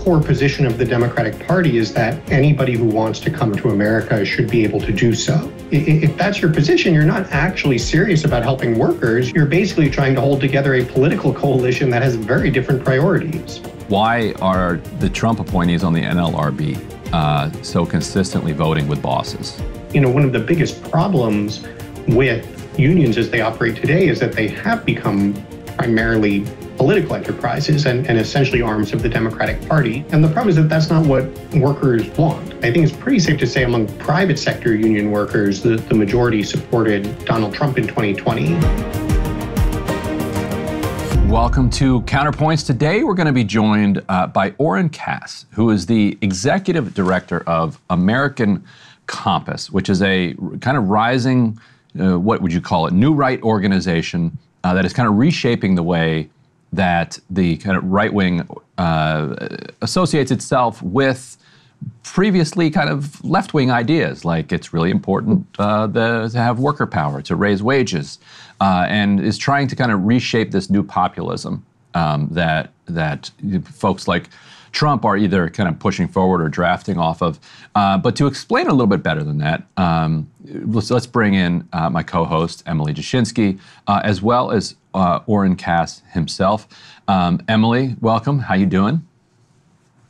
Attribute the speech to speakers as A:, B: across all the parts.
A: core position of the Democratic Party is that anybody who wants to come to America should be able to do so. If that's your position, you're not actually serious about helping workers. You're basically trying to hold together a political coalition that has very different priorities.
B: Why are the Trump appointees on the NLRB so consistently voting with bosses?
A: One of the biggest problems with unions as they operate today is that they have become primarily political enterprises and essentially arms of the Democratic Party. And the problem is that that's not what workers want. I think it's pretty safe to say among private sector union workers, the majority supported Donald Trump in 2020.
B: Welcome to Counterpoints. Today we're going to be joined by Oren Cass, who is the executive director of American Compass, which is a kind of rising, what would you call it, new right organization that is kind of reshaping the way that the kind of right wing associates itself with previously kind of left wing ideas, like it's really important to have worker power, to raise wages, and is trying to kind of reshape this new populism that folks like Trump are either kind of pushing forward or drafting off of. But to explain a little bit better than that, let's bring in my co-host, Emily Jashinsky, as well as Oren Cass himself. Emily, welcome. How you doing?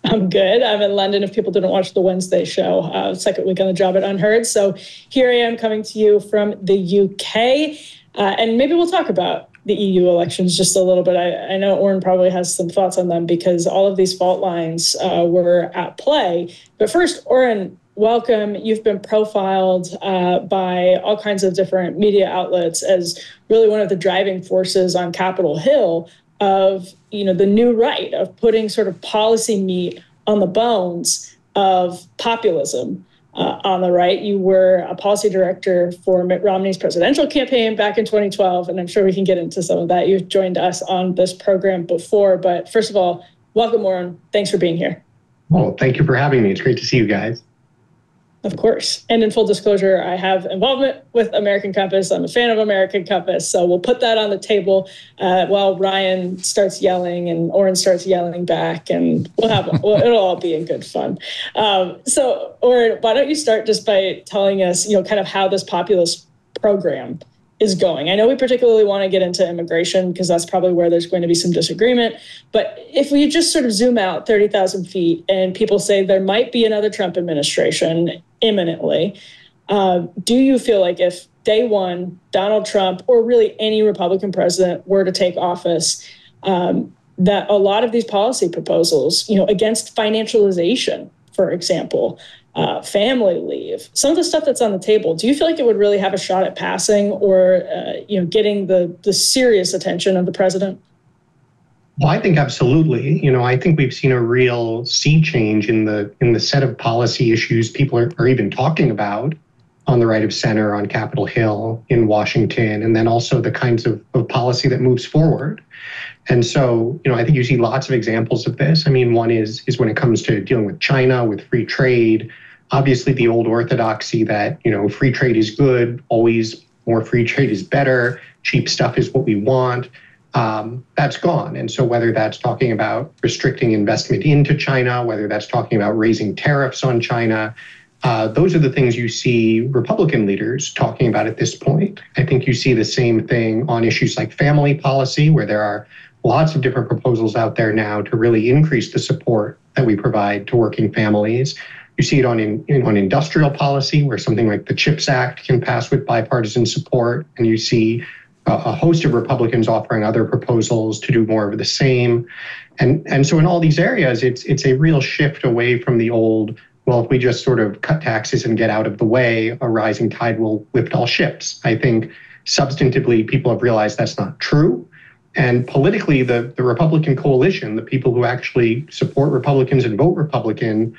C: I'm good. I'm in London. If people didn't watch the Wednesday show, second week on the job at Unheard. So here I am coming to you from the UK. And maybe we'll talk about the EU elections just a little bit. I know Oren probably has some thoughts on them because all of these fault lines were at play. But first, Oren, welcome. You've been profiled by all kinds of different media outlets as really one of the driving forces on Capitol Hill of, the new right, of putting sort of policy meat on the bones of populism on the right. You were a policy director for Mitt Romney's presidential campaign back in 2012, and I'm sure we can get into some of that. You've joined us on this program before, but first of all, welcome, Oren. Thanks for being here.
A: Well, thank you for having me. It's great to see you guys.
C: Of course. And in full disclosure, I have involvement with American Compass. I'm a fan of American Compass. So we'll put that on the table while Ryan starts yelling and Oren starts yelling back, and it'll all be in good fun. So Oren, why don't you start just by telling us, kind of how this populist program is going? I know we particularly want to get into immigration because that's probably where there's going to be some disagreement. But if we just sort of zoom out 30,000 feet and people say there might be another Trump administration imminently, do you feel like if day one, Donald Trump or really any Republican president were to take office, that a lot of these policy proposals, against financialization, for example, family leave, some of the stuff that's on the table, do you feel like it would really have a shot at passing or, getting the serious attention of the president?
A: Well, I think absolutely. I think we've seen a real sea change in the set of policy issues people are even talking about on the right of center, on Capitol Hill, in Washington, and then also the kinds of policy that moves forward. And so, I think you see lots of examples of this. I mean, one is when it comes to dealing with China, with free trade, obviously the old orthodoxy that, free trade is good, always more free trade is better, cheap stuff is what we want. That's gone. And so whether that's talking about restricting investment into China, whether that's talking about raising tariffs on China, those are the things you see Republican leaders talking about at this point. I think you see the same thing on issues like family policy, where there are lots of different proposals out there now to really increase the support that we provide to working families. You see it on industrial policy, where something like the CHIPS Act can pass with bipartisan support, and you see a host of Republicans offering other proposals to do more of the same. And so in all these areas, it's a real shift away from the old, well, if we just sort of cut taxes and get out of the way, a rising tide will lift all ships. I think substantively, people have realized that's not true. And politically, the Republican coalition, the people who actually support Republicans and vote Republican,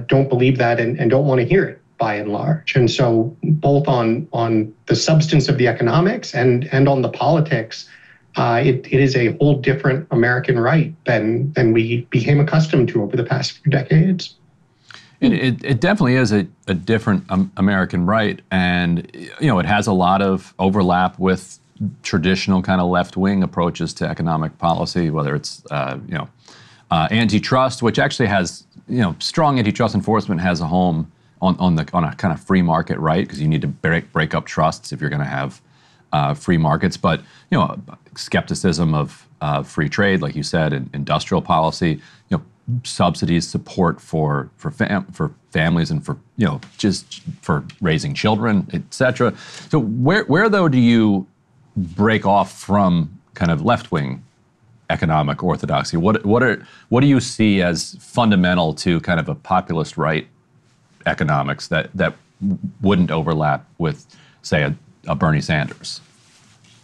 A: don't believe that and don't want to hear it, by and large. And so both on the substance of the economics and on the politics, it is a whole different American right than we became accustomed to over the past few decades.
B: It definitely is a different American right. And, it has a lot of overlap with traditional kind of left-wing approaches to economic policy, whether it's, Antitrust, which actually has, strong antitrust enforcement has a home on a kind of free market, right? Because you need to break up trusts if you're going to have free markets. But skepticism of free trade, like you said, and industrial policy, subsidies, support for families and for just for raising children, et cetera. So where though do you break off from kind of left-wing economic orthodoxy? What do you see as fundamental to kind of a populist right economics that wouldn't overlap with, say, a Bernie Sanders?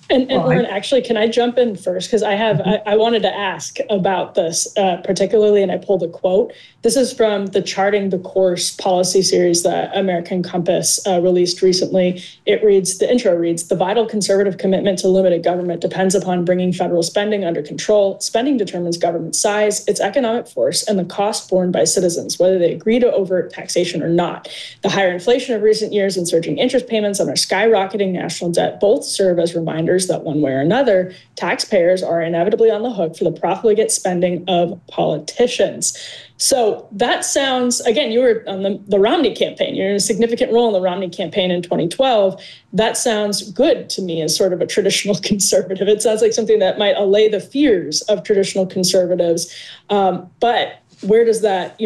C: And Oren, actually, can I jump in first? Because I wanted to ask about this particularly, and I pulled a quote. This is from the Charting the Course policy series that American Compass released recently. The intro reads, "The vital conservative commitment to limited government depends upon bringing federal spending under control. Spending determines government size, its economic force, and the cost borne by citizens, whether they agree to overt taxation or not. The higher inflation of recent years and surging interest payments on our skyrocketing national debt both serve as reminders that one way or another, taxpayers are inevitably on the hook for the profligate spending of politicians." So that sounds, again, you were on the Romney campaign. You're in a significant role in the Romney campaign in 2012. That sounds good to me as sort of a traditional conservative. It sounds like something that might allay the fears of traditional conservatives. But where does that,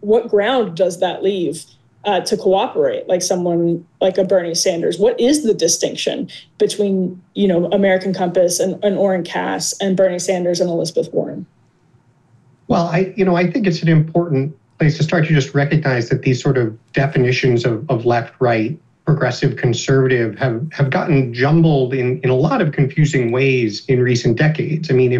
C: what ground does that leave to cooperate, like someone like a Bernie Sanders? What is the distinction between, American Compass and Oren Cass and Bernie Sanders and Elizabeth Warren?
A: Well, I think it's an important place to start to just recognize that these sort of definitions of left, right, progressive, conservative have gotten jumbled in a lot of confusing ways in recent decades. I mean,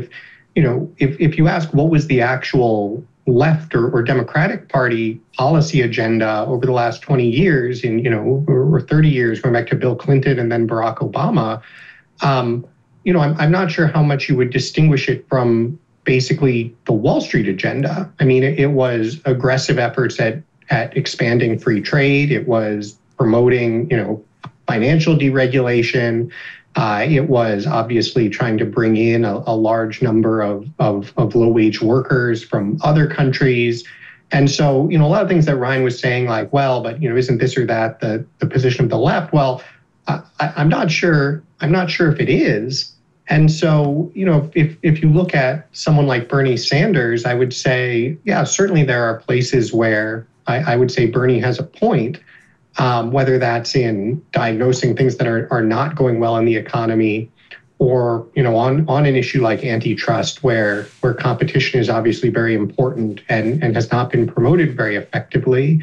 A: if you ask what was the actual left or Democratic Party policy agenda over the last 20 years or 30 years, going back to Bill Clinton and then Barack Obama, I'm not sure how much you would distinguish it from basically the Wall Street agenda. I mean, it was aggressive efforts at expanding free trade. It was promoting, financial deregulation. It was obviously trying to bring in a large number of low-wage workers from other countries. And so, a lot of things that Ryan was saying, like, well, but, isn't this or that the position of the left? Well, I'm not sure. I'm not sure if it is. And so, if you look at someone like Bernie Sanders, I would say, yeah, certainly there are places where I would say Bernie has a point. Whether that's in diagnosing things that are not going well in the economy, or on an issue like antitrust, where competition is obviously very important and has not been promoted very effectively.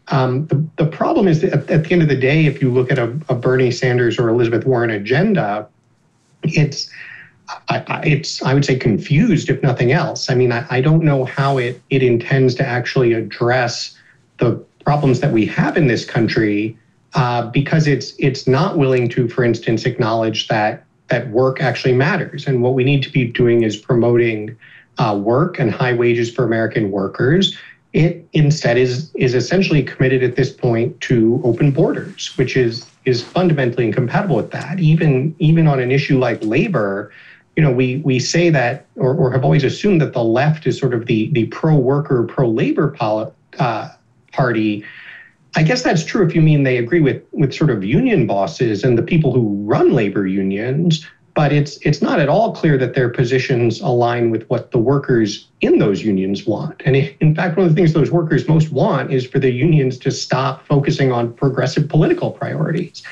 A: The problem is that at the end of the day, if you look at a Bernie Sanders or Elizabeth Warren agenda, it's I would say confused, if nothing else. I mean, I don't know how it intends to actually address the problems that we have in this country, because it's not willing to, for instance, acknowledge that work actually matters. And what we need to be doing is promoting work and high wages for American workers. It instead is essentially committed at this point to open borders, which is fundamentally incompatible with that. Even on an issue like labor, we say that, or have always assumed that the left is sort of the pro-worker, pro-labor party. I guess that's true if you mean they agree with sort of union bosses and the people who run labor unions, but it's not at all clear that their positions align with what the workers in those unions want. And in fact, one of the things those workers most want is for the unions to stop focusing on progressive political priorities.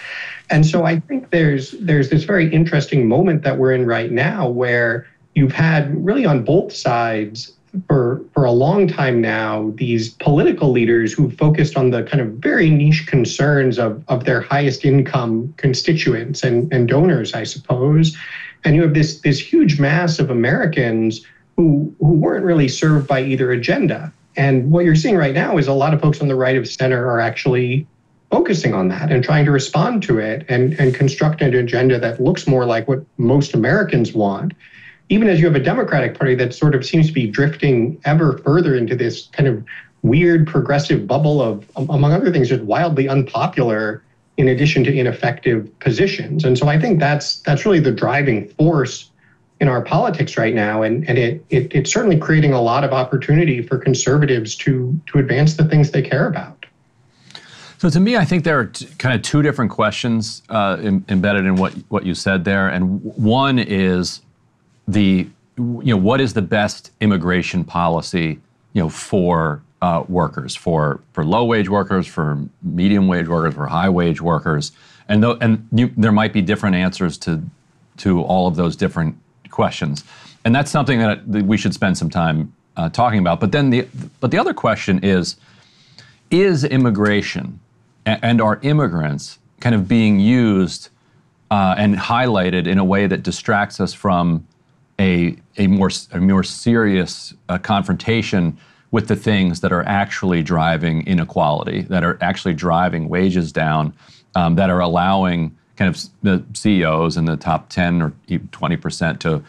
A: And so I think there's this very interesting moment that we're in right now where you've had really on both sides for a long time now, these political leaders who focused on the kind of very niche concerns of their highest income constituents and donors, I suppose. And you have this huge mass of Americans who weren't really served by either agenda. And what you're seeing right now is a lot of folks on the right of center are actually focusing on that and trying to respond to it and construct an agenda that looks more like what most Americans want. Even as you have a Democratic Party that sort of seems to be drifting ever further into this kind of weird progressive bubble of, among other things, just wildly unpopular in addition to ineffective positions. And so I think that's really the driving force in our politics right now, and it's certainly creating a lot of opportunity for conservatives to advance the things they care about.
B: So to me, I think there are kind of two different questions embedded in what you said there, and one is what is the best immigration policy for workers, for low wage workers, for medium wage workers, for high wage workers, and there might be different answers to all of those different questions, and that's something that we should spend some time talking about. But then the other question is immigration and are immigrants kind of being used and highlighted in a way that distracts us from a more serious confrontation with the things that are actually driving inequality, that are actually driving wages down, that are allowing kind of the CEOs in the top 10 or even 20%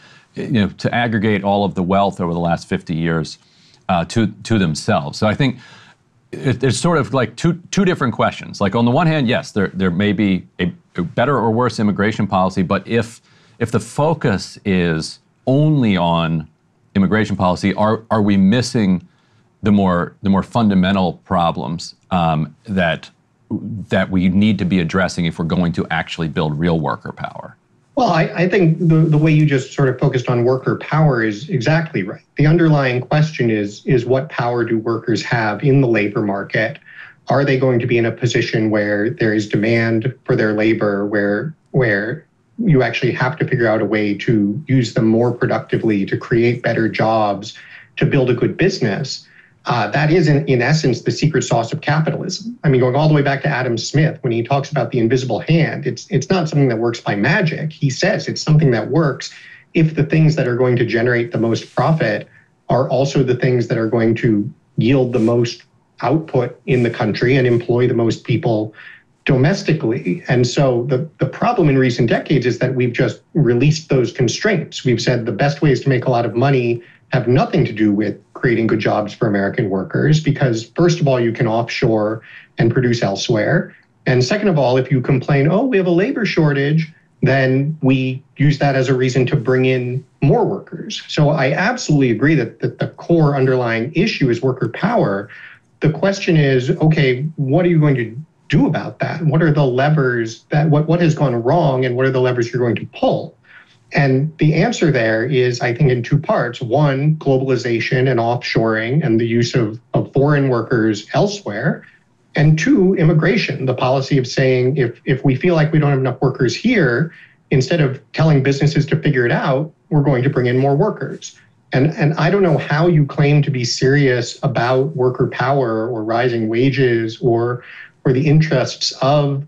B: to aggregate all of the wealth over the last 50 years to themselves. So I think there's sort of like two different questions. Like on the one hand, yes, there may be a better or worse immigration policy, but if the focus is only on immigration policy, are we missing the more fundamental problems that we need to be addressing if we're going to actually build real worker power?
A: Well, I think the way you just sort of focused on worker power is exactly right. The underlying question is what power do workers have in the labor market? Are they going to be in a position where there is demand for their labor, where you actually have to figure out a way to use them more productively, to create better jobs, to build a good business? That is, in essence, the secret sauce of capitalism. I mean, going all the way back to Adam Smith, when he talks about the invisible hand, it's not something that works by magic. He says it's something that works if the things that are going to generate the most profit are also the things that are going to yield the most output in the country and employ the most people domestically. And so the problem in recent decades is that we've just released those constraints. We've said the best ways to make a lot of money have nothing to do with creating good jobs for American workers, because first of all, you can offshore and produce elsewhere. And second of all, if you complain, oh, we have a labor shortage, then we use that as a reason to bring in more workers. So I absolutely agree that the core underlying issue is worker power. The question is, okay, what are you going to do about that? What are the levers what has gone wrong, and what are the levers you're going to pull? And the answer there is, I think, in two parts. One, globalization and offshoring and the use of foreign workers elsewhere. And two, immigration, the policy of saying if we feel like we don't have enough workers here, instead of telling businesses to figure it out, we're going to bring in more workers. And I don't know how you claim to be serious about worker power or rising wages or the interests of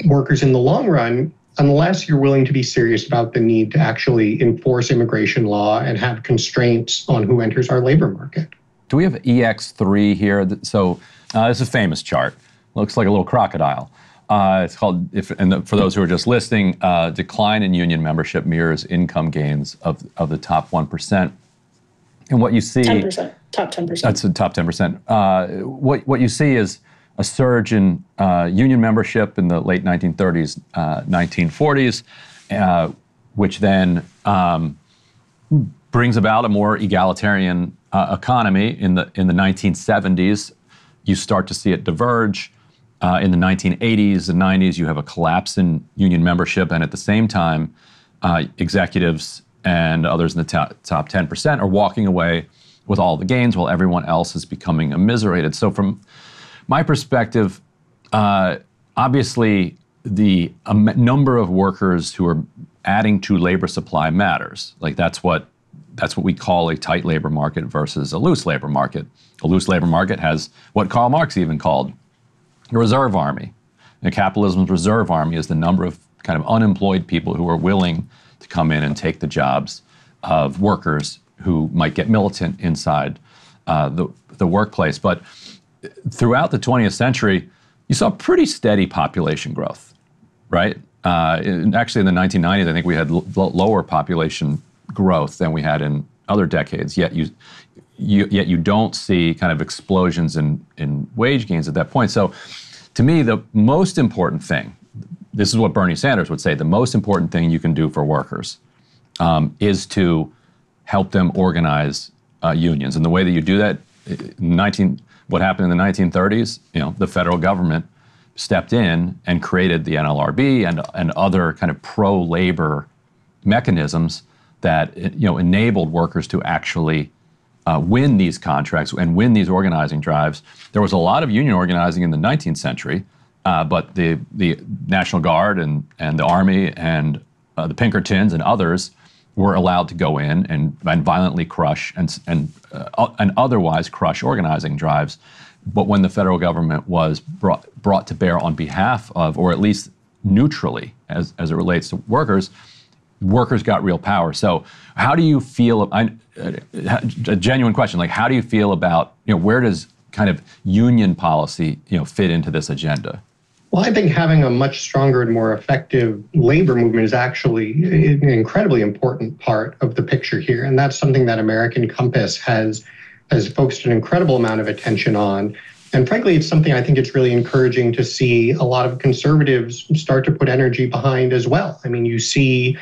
A: workers in the long run, unless you're willing to be serious about the need to actually enforce immigration law and have constraints on who enters our labor market.
B: Do we have EX3 here? So this is a famous chart. Looks like a little crocodile. It's called, for those who are just listening, decline in union membership mirrors income gains of the top 1%. And what you see—
C: 10%, top 10%.
B: That's the top 10%. What you see is a surge in union membership in the late 1930s, 1940s, which then brings about a more egalitarian economy. In the 1970s, you start to see it diverge. In the 1980s and 90s, you have a collapse in union membership, and at the same time, executives and others in the top 10% are walking away with all the gains while everyone else is becoming immiserated. So from my perspective, obviously the number of workers who are adding to labor supply matters. Like that's what we call a tight labor market versus a loose labor market. A loose labor market has what Karl Marx even called a reserve army. And capitalism's reserve army is the number of kind of unemployed people who are willing to come in and take the jobs of workers who might get militant inside the workplace. But throughout the 20th century, you saw pretty steady population growth, right? Actually, in the 1990s, I think we had lower population growth than we had in other decades. Yet you don't see kind of explosions in wage gains at that point. So, to me, the most important thing, this is what Bernie Sanders would say, the most important thing you can do for workers is to help them organize unions. And the way that you do that, what happened in the 1930s, the federal government stepped in and created the NLRB and other kind of pro-labor mechanisms that enabled workers to actually win these contracts and win these organizing drives. There was a lot of union organizing in the 19th century, but the National Guard and the Army and the Pinkertons and others were allowed to go in and violently crush and otherwise crush organizing drives. But when the federal government was brought to bear on behalf of, or at least neutrally as it relates to workers got real power. So how do you feel, a genuine question, like how do you feel about, where does kind of union policy, fit into this agenda?
A: Well, I think having a much stronger and more effective labor movement is actually an incredibly important part of the picture here. And that's something that American Compass has focused an incredible amount of attention on. And frankly, it's something I think it's really encouraging to see a lot of conservatives start to put energy behind as well. I mean, you see,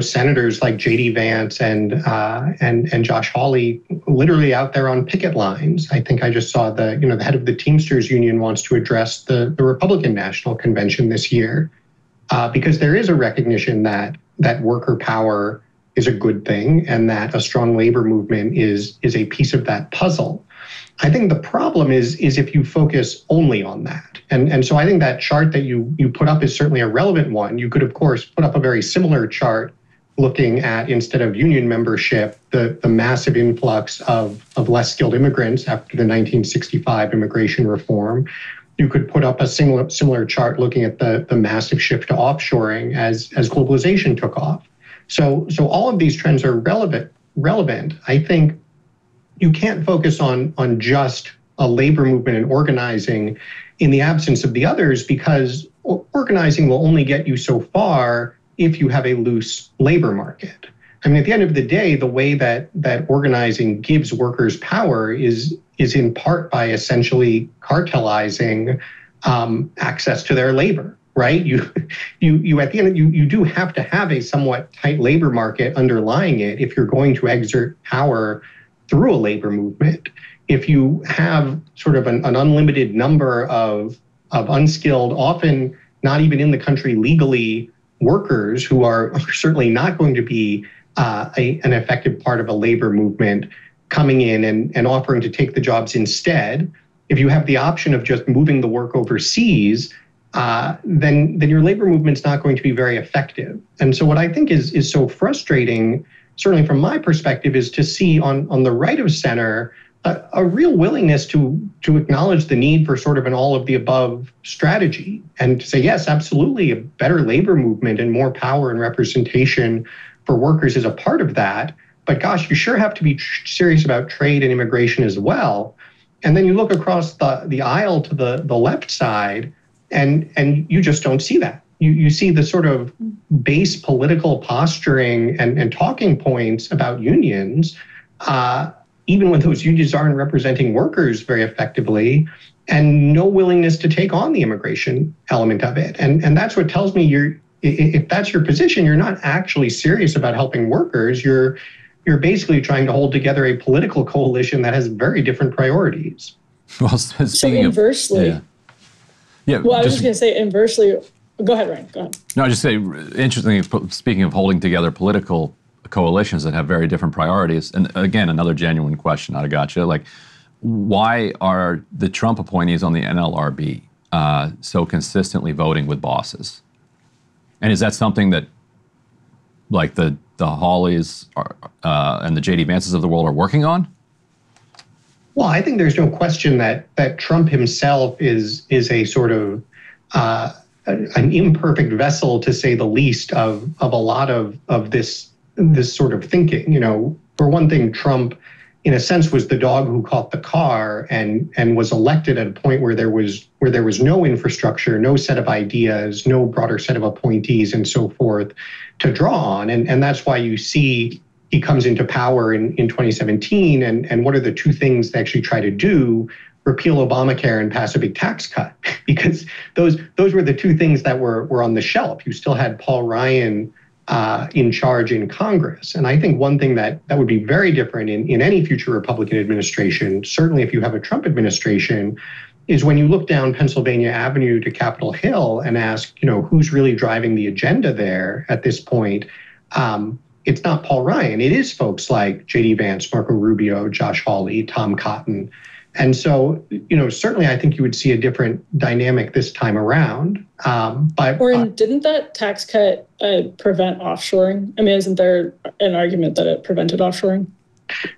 A: senators like J.D. Vance and Josh Hawley literally out there on picket lines. I think I just saw the head of the Teamsters Union wants to address the Republican National Convention this year because there is a recognition that worker power is a good thing and that a strong labor movement is a piece of that puzzle. I think the problem is if you focus only on that. And so I think that chart that you put up is certainly a relevant one. You could, of course, put up a very similar chart looking at, instead of union membership, the massive influx of less skilled immigrants after the 1965 immigration reform. You could put up a similar chart looking at the massive shift to offshoring as globalization took off. So all of these trends are relevant. I think you can't focus on just a labor movement and organizing in the absence of the others, because organizing will only get you so far if you have a loose labor market. I mean, at the end of the day, the way that organizing gives workers power is in part by essentially cartelizing access to their labor, right? You at the end, you do have to have a somewhat tight labor market underlying it if you're going to exert power through a labor movement. If you have sort of an unlimited number of unskilled, often not even in the country legally, workers who are certainly not going to be an effective part of a labor movement coming in and offering to take the jobs instead, if you have the option of just moving the work overseas, then your labor movement's not going to be very effective. And so what I think is so frustrating, certainly from my perspective, is to see on the right of center a real willingness to acknowledge the need for sort of an all of the above strategy and to say, yes, absolutely, a better labor movement and more power and representation for workers is a part of that. But gosh, you sure have to be serious about trade and immigration as well. And then you look across the aisle to the left side and you just don't see that. You see the sort of base political posturing and talking points about unions, even when those unions aren't representing workers very effectively, and no willingness to take on the immigration element of it. And that's what tells me if that's your position, you're not actually serious about helping workers. You're basically trying to hold together a political coalition that has very different priorities.
B: Well,
C: so inversely,
B: yeah.
C: Well, I was just going to say inversely. Go ahead, Ryan. Go ahead.
B: No, I just say, interestingly, speaking of holding together political coalitions that have very different priorities, and again, another genuine question out of gotcha, like, why are the Trump appointees on the NLRB so consistently voting with bosses? And is that something that, like, the Hawleys and the J.D. Vances of the world are working on?
A: Well, I think there's no question that Trump himself is a sort of an imperfect vessel, to say the least, of a lot of this sort of thinking. For one thing, Trump, in a sense, was the dog who caught the car and was elected at a point where there was no infrastructure, no set of ideas, no broader set of appointees and so forth to draw on. And that's why you see he comes into power in 2017. And what are the two things they actually try to do? Repeal Obamacare and pass a big tax cut, because those were the two things that were on the shelf. You still had Paul Ryan in charge in Congress. And I think one thing that would be very different in any future Republican administration, certainly if you have a Trump administration, is when you look down Pennsylvania Avenue to Capitol Hill and ask, who's really driving the agenda there at this point, it's not Paul Ryan. It is folks like J.D. Vance, Marco Rubio, Josh Hawley, Tom Cotton. And so, certainly I think you would see a different dynamic this time around.
C: Oren, didn't that tax cut prevent offshoring? I mean, isn't there an argument that it prevented offshoring?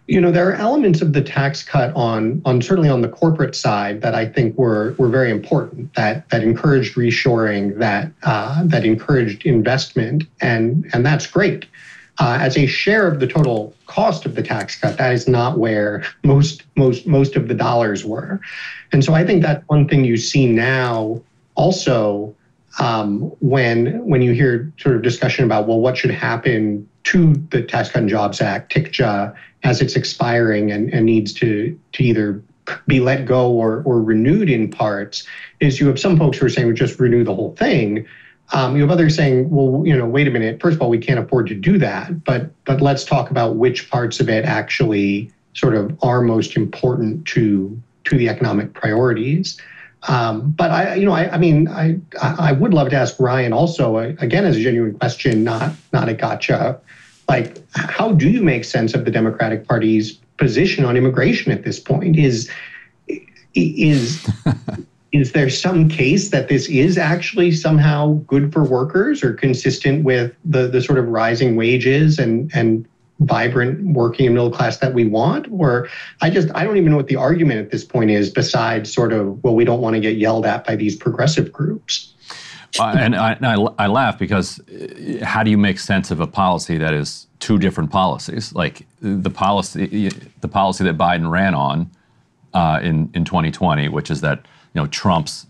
A: There are elements of the tax cut on certainly on the corporate side that I think were very important, that encouraged reshoring, that encouraged investment, and that's great. As a share of the total cost of the tax cut, that is not where most of the dollars were. And so I think that's one thing you see now also when you hear sort of discussion about, well, what should happen to the Tax Cut and Jobs Act, TICJA, as it's expiring and needs to either be let go or renewed in parts, is you have some folks who are saying, well, just renew the whole thing. You have others saying, well, wait a minute. First of all, we can't afford to do that, but let's talk about which parts of it actually sort of are most important to the economic priorities. But I would love to ask Ryan also, again, as a genuine question, not a gotcha. Like, how do you make sense of the Democratic Party's position on immigration at this point? Is there some case that this is actually somehow good for workers or consistent with the sort of rising wages and vibrant working and middle class that we want? Or I don't even know what the argument at this point is besides sort of, well, we don't want to get yelled at by these progressive groups.
B: And I laugh because how do you make sense of a policy that is two different policies? Like the policy that Biden ran on in 2020, which is that Trump's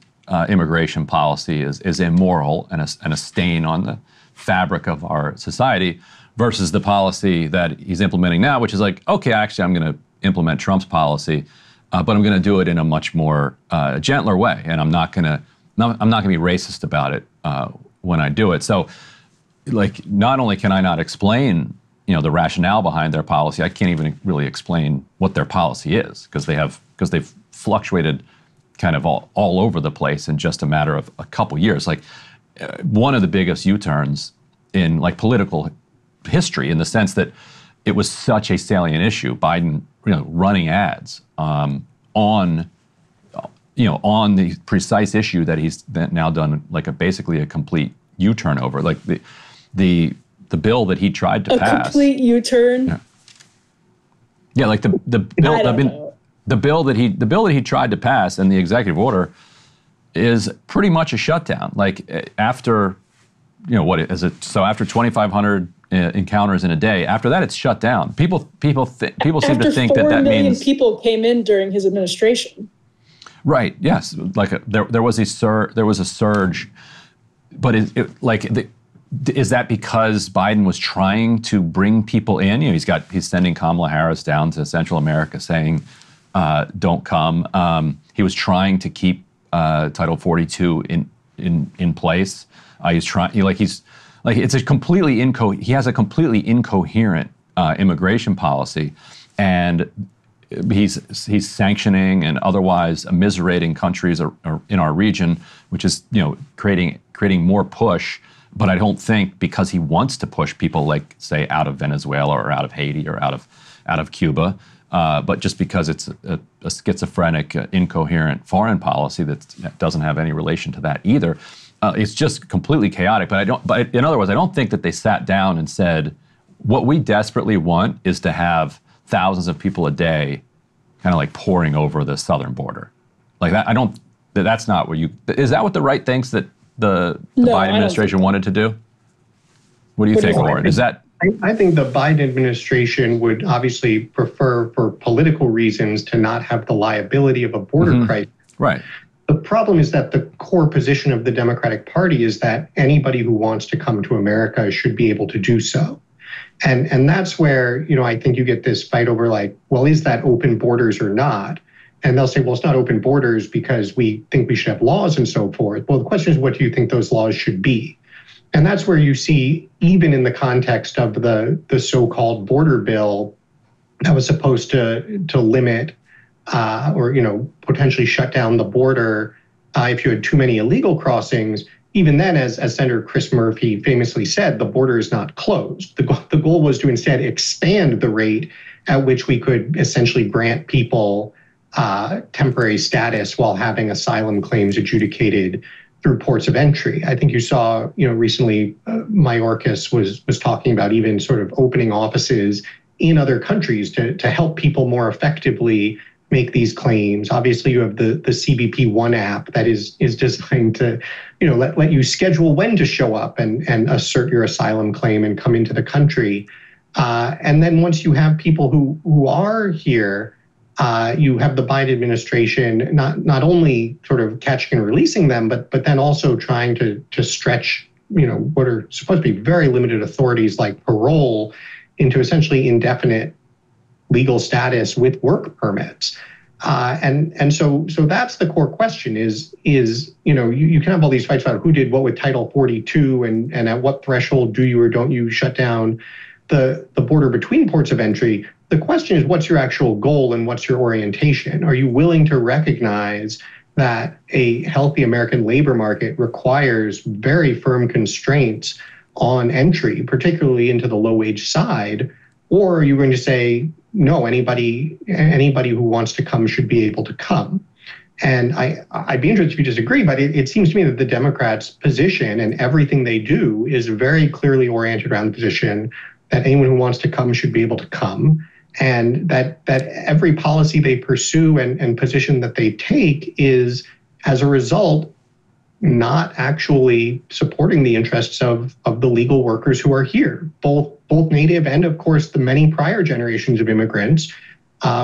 B: immigration policy is immoral and a stain on the fabric of our society, versus the policy that he's implementing now, which is like, okay, actually, I'm going to implement Trump's policy, but I'm going to do it in a much more gentler way, and I'm not going to be racist about it when I do it. So, like, not only can I not explain, the rationale behind their policy, I can't even really explain what their policy is because they've fluctuated kind of all over the place in just a matter of a couple years. Like one of the biggest U-turns in like political history, in the sense that it was such a salient issue. Biden, running ads on the precise issue that he's now done like basically a complete U-turn over. Like the bill that he tried to pass. A complete
C: U-turn.
B: Yeah, like the bill. The bill that he tried to pass in the executive order is pretty much a shutdown. Like after, what is it? So after 2,500 encounters in a day, after that it's shut down. People seem to think that means
C: 4 million people came in during his administration.
B: Right. Yes. Like there was a surge, but is that because Biden was trying to bring people in? He's sending Kamala Harris down to Central America saying, don't come. He was trying to keep Title 42 in place. He has a completely incoherent immigration policy, and he's sanctioning and otherwise immiserating countries in our region, which is creating more push. But I don't think because he wants to push people like, say, out of Venezuela or out of Haiti or out of Cuba. But just because it's a schizophrenic, incoherent foreign policy that doesn't have any relation to that either, it's just completely chaotic. But in other words, I don't think that they sat down and said, what we desperately want is to have thousands of people a day, kind of like pouring over the southern border, like that. That's not what is that what the right thinks that the Biden administration wanted to do? What do you think, Oren? Is that?
A: I think the Biden administration would obviously prefer, for political reasons, to not have the liability of a border crisis.
B: Right.
A: The problem is that the core position of the Democratic Party is that anybody who wants to come to America should be able to do so. And that's where, I think you get this fight over like, well, is that open borders or not? And they'll say, well, it's not open borders because we think we should have laws and so forth. Well, the question is, what do you think those laws should be? And that's where you see, even in the context of the so-called border bill that was supposed to limit or potentially shut down the border if you had too many illegal crossings. Even then, as Senator Chris Murphy famously said, the border is not closed. The goal was to instead expand the rate at which we could essentially grant people temporary status while having asylum claims adjudicated through ports of entry. I think you saw, recently Mayorkas was talking about even sort of opening offices in other countries to help people more effectively make these claims. Obviously, you have the CBP One app that is designed to, let you schedule when to show up and assert your asylum claim and come into the country. And then once you have people who are here, you have the Biden administration not only sort of catching and releasing them, but then also trying to stretch, what are supposed to be very limited authorities like parole into essentially indefinite legal status with work permits. And so that's the core question is you can have all these fights about who did what with Title 42 and at what threshold do you or don't you shut down the border between ports of entry. The question is, what's your actual goal and what's your orientation? Are you willing to recognize that a healthy American labor market requires very firm constraints on entry, particularly into the low-wage side? Or are you going to say, no, anybody who wants to come should be able to come? And I'd be interested if you disagree, but it seems to me that the Democrats' position and everything they do is very clearly oriented around the position that anyone who wants to come should be able to come, and that every policy they pursue and position that they take is, as a result, not actually supporting the interests of the legal workers who are here, both native and, of course, the many prior generations of immigrants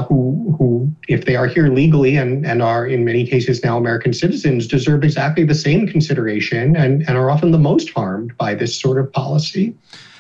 A: who, if they are here legally and are in many cases now American citizens, deserve exactly the same consideration and are often the most harmed by this sort of policy.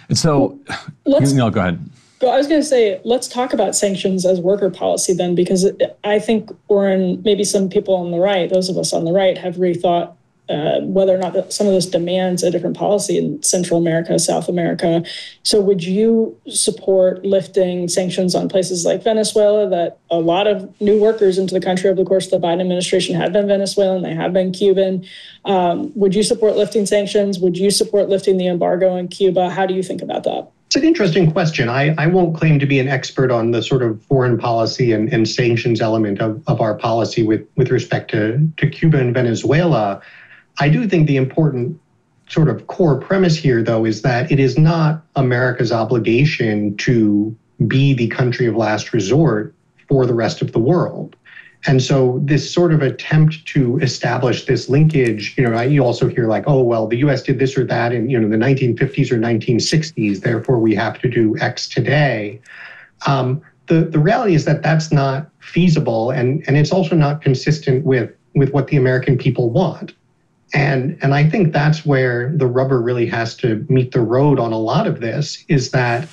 B: And so, go ahead.
C: I was going to say, let's talk about sanctions as worker policy then, because I think, Oren, maybe some people on the right, those of us on the right, have rethought whether or not some of this demands a different policy in Central America, South America. So would you support lifting sanctions on places like Venezuela, that a lot of new workers into the country over the course of the Biden administration have been Venezuelan, they have been Cuban? Would you support lifting sanctions? Would you support lifting the embargo in Cuba? How do you think about that?
A: It's an interesting question. I won't claim to be an expert on the sort of foreign policy and sanctions element of our policy with respect to Cuba and Venezuela. I do think the important sort of core premise here, though, is that it is not America's obligation to be the country of last resort for the rest of the world. And so this sort of attempt to establish this linkage, you also hear like, oh, well, the U.S. did this or that in, the 1950s or 1960s, therefore we have to do X today. The reality is that that's not feasible, and it's also not consistent with what the American people want. And I think that's where the rubber really has to meet the road on a lot of this, is that,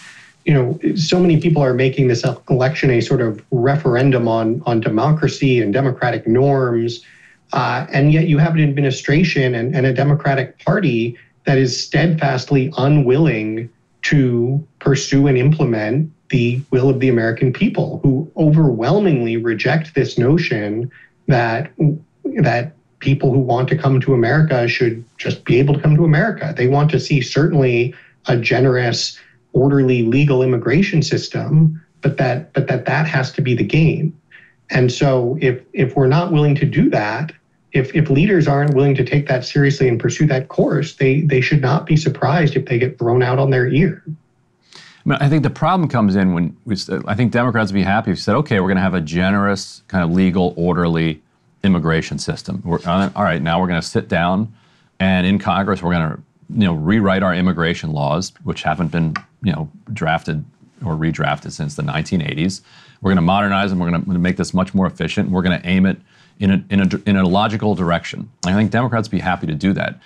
A: so many people are making this election a sort of referendum on democracy and democratic norms. And yet you have an administration and a Democratic Party that is steadfastly unwilling to pursue and implement the will of the American people, who overwhelmingly reject this notion that people who want to come to America should just be able to come to America. They want to see certainly a generous, orderly, legal immigration system, but that has to be the game. And so if we're not willing to do that, if leaders aren't willing to take that seriously and pursue that course, they should not be surprised if they get thrown out on their ear.
B: I think the problem comes in when I think Democrats would be happy if you said, okay, we're going to have a generous, kind of legal, orderly immigration system. All right, now we're going to sit down, and in Congress we're going to rewrite our immigration laws, which haven't been drafted or redrafted since the 1980s. We're going to modernize them. We're going to make this much more efficient. We're going to aim it in a logical direction. I think Democrats would be happy to do that.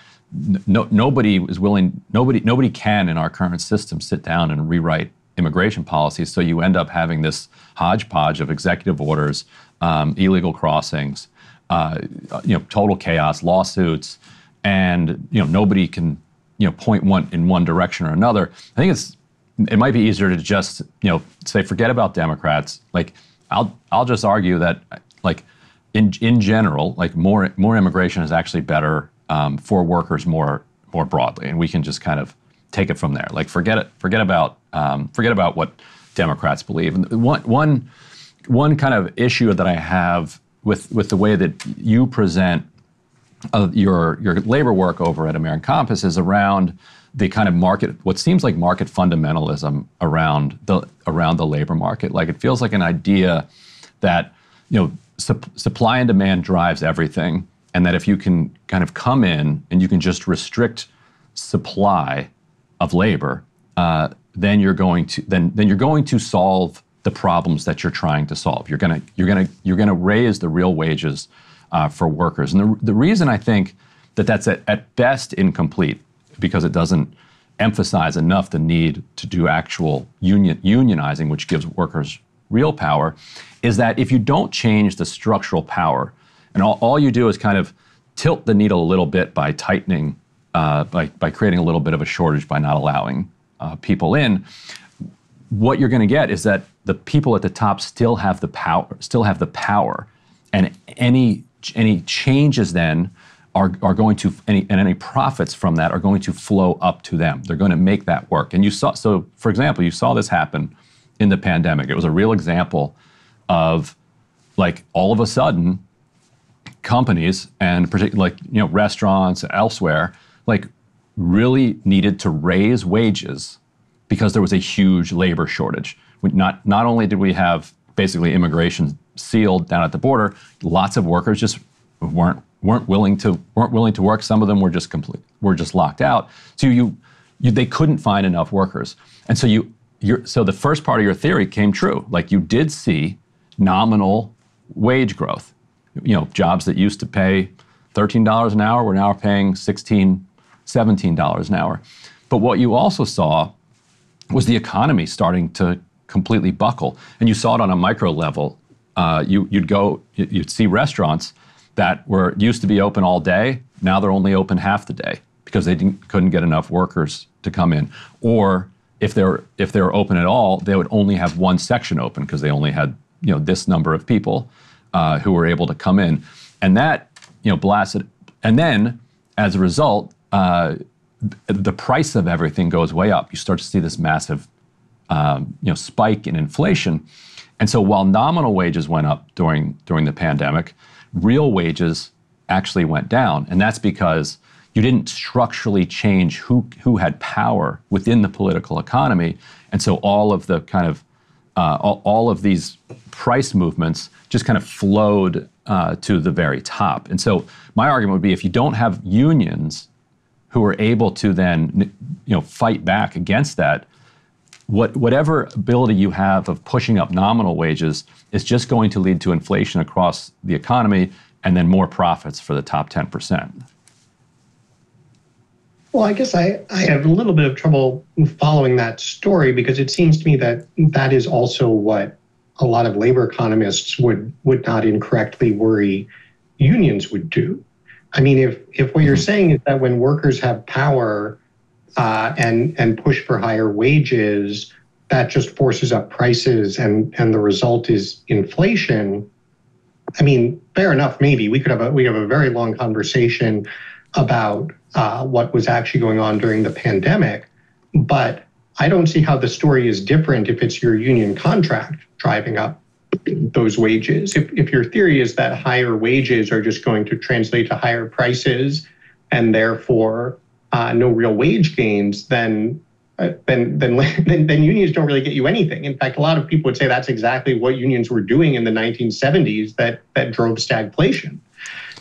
B: Nobody is willing. Nobody can in our current system sit down and rewrite immigration policies. So you end up having this hodgepodge of executive orders, illegal crossings, total chaos, lawsuits, and nobody can point one in one direction or another. I think it might be easier to just say forget about Democrats. Like I'll just argue that like in general, like more immigration is actually better for workers more broadly, and we can just kind of take it from there. Like forget about what Democrats believe. And one kind of issue that I have with the way that you present your labor work over at American Compass is around the kind of what seems like market fundamentalism around the labor market. Like it feels like an idea that supply and demand drives everything, and that if you can kind of come in and you can just restrict supply of labor, then you're going to solve the problems that you're trying to solve. You're gonna raise the real wages for workers. And the reason I think that's at best incomplete, because it doesn't emphasize enough the need to do actual unionizing, which gives workers real power, is that if you don't change the structural power, and all you do is kind of tilt the needle a little bit by tightening, by creating a little bit of a shortage, by not allowing people in, what you're going to get is that the people at the top still have the power, and any changes then are going to, any profits from that are going to flow up to them. They're going to make that work. And so for example, you saw this happen in the pandemic. It was a real example of like all of a sudden companies, and particularly like restaurants elsewhere, like really needed to raise wages because there was a huge labor shortage. Not only did we have basically immigration sealed down at the border, lots of workers just weren't willing to work. Some of them were just locked out. So they couldn't find enough workers, and so the first part of your theory came true. Like you did see nominal wage growth. Jobs that used to pay $13 an hour were now paying $16, $17 an hour. But what you also saw was the economy starting to completely buckle, and you saw it on a micro level. You'd see restaurants that used to be open all day. Now they're only open half the day because they couldn't get enough workers to come in. Or if they were open at all, they would only have one section open because they only had this number of people who were able to come in, and that blasted. And then as a result, the price of everything goes way up. You start to see this massive spike in inflation. And so while nominal wages went up during the pandemic, real wages actually went down. And that's because you didn't structurally change who had power within the political economy. And so all of the kind of all of these price movements just kind of flowed to the very top. And so my argument would be, if you don't have unions who are able to then fight back against that, whatever ability you have of pushing up nominal wages is just going to lead to inflation across the economy and then more profits for the top 10%.
A: Well, I guess I have a little bit of trouble following that story, because it seems to me that is also what a lot of labor economists would not incorrectly worry unions would do. I mean, if what you're saying is that when workers have power and push for higher wages, that just forces up prices and the result is inflation. I mean, fair enough, maybe we have a very long conversation about what was actually going on during the pandemic, but I don't see how the story is different if it's your union contract driving up those wages. If your theory is that higher wages are just going to translate to higher prices and therefore no real wage gains, then unions don't really get you anything. In fact, a lot of people would say that's exactly what unions were doing in the 1970s that drove stagflation.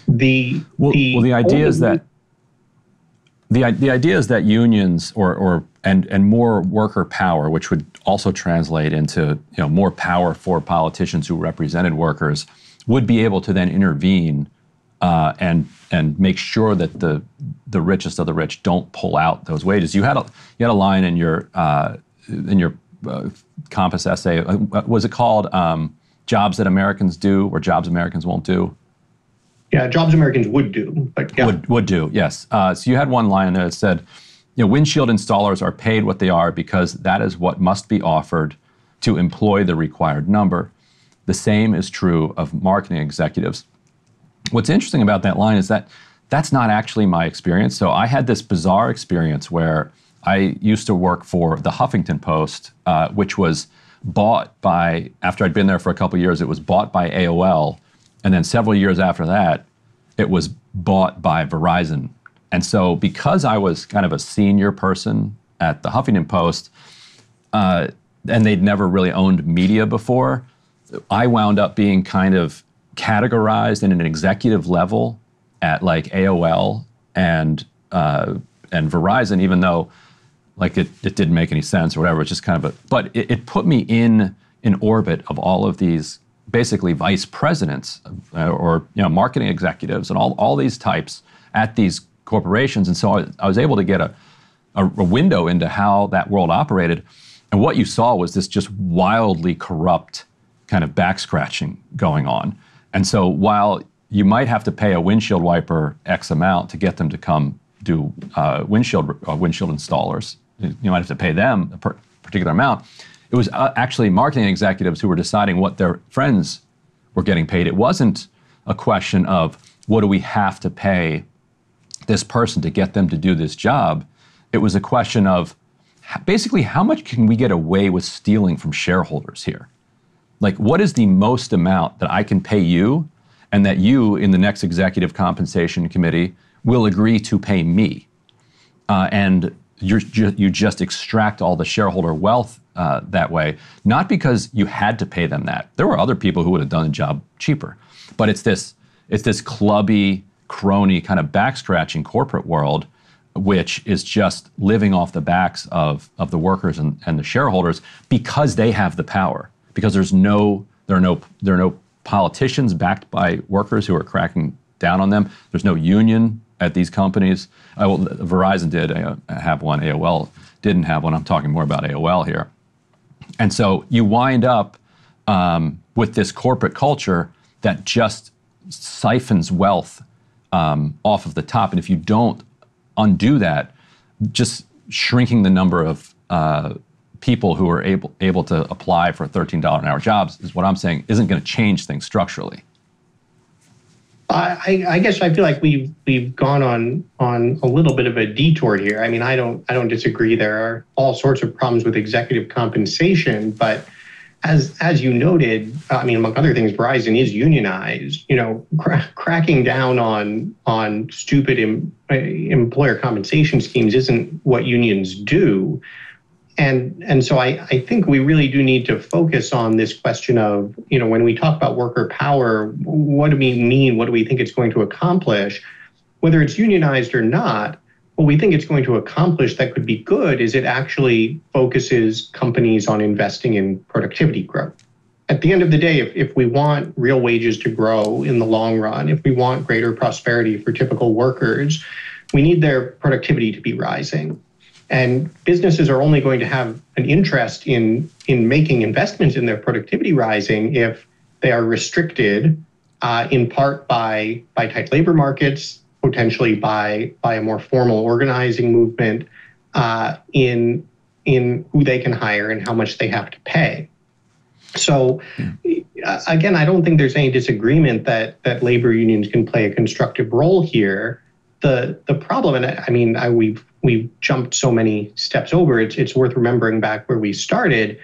A: The
B: idea is that unions and more worker power, which would also translate into more power for politicians who represented workers, would be able to then intervene and make sure that the richest of the rich don't pull out those wages. You had a line in your Compass essay. Was it called "Jobs That Americans Do" or "Jobs Americans Won't Do"?
A: Yeah, jobs Americans would do, but yeah.
B: Would do, yes. So you had one line in there that said, windshield installers are paid what they are because that is what must be offered to employ the required number. The same is true of marketing executives. What's interesting about that line is that that's not actually my experience. So I had this bizarre experience where I used to work for the Huffington Post, which was bought by, after I'd been there for a couple of years, it was bought by AOL. And then several years after that, it was bought by Verizon. And so because I was kind of a senior person at the Huffington Post, and they'd never really owned media before, I wound up being kind of categorized in an executive level at like AOL and Verizon, even though like it didn't make any sense or whatever. It's just kind of but it put me in orbit of all of these basically vice presidents or marketing executives and all these types at these corporations. And so I was able to get a window into how that world operated. And what you saw was this just wildly corrupt kind of back scratching going on. And so while you might have to pay a windshield wiper X amount to get them to come do windshield installers, you might have to pay them a particular amount. It was actually marketing executives who were deciding what their friends were getting paid. It wasn't a question of what do we have to pay this person to get them to do this job. It was a question of basically how much can we get away with stealing from shareholders here? Like, what is the most amount that I can pay you and that you in the next executive compensation committee will agree to pay me? And you just extract all the shareholder wealth that way, not because you had to pay them that. There were other people who would have done the job cheaper. But it's this clubby, crony kind of back-scratching corporate world, which is just living off the backs of the workers and the shareholders because they have the power. Because there are no politicians backed by workers who are cracking down on them. There's no union at these companies. Well, Verizon did have one. AOL didn't have one. I'm talking more about AOL here. And so you wind up with this corporate culture that just siphons wealth off of the top. And if you don't undo that, just shrinking the number of people who are able to apply for $13 an hour jobs is what I'm saying isn't going to change things structurally.
A: I guess I feel like we've gone on a little bit of a detour here. I mean, I don't disagree. There are all sorts of problems with executive compensation, but as you noted, I mean, among other things, Verizon is unionized. Cracking down on stupid employer compensation schemes isn't what unions do. And so I think we really do need to focus on this question of, when we talk about worker power, what do we mean? What do we think it's going to accomplish? Whether it's unionized or not, what we think it's going to accomplish that could be good is it actually focuses companies on investing in productivity growth. At the end of the day, if we want real wages to grow in the long run, if we want greater prosperity for typical workers, we need their productivity to be rising. And businesses are only going to have an interest in making investments in their productivity rising if they are restricted in part by tight labor markets, potentially by a more formal organizing movement in who they can hire and how much they have to pay. So again, I don't think there's any disagreement that labor unions can play a constructive role here. The problem, and I mean, we've jumped so many steps over, it's worth remembering back where we started,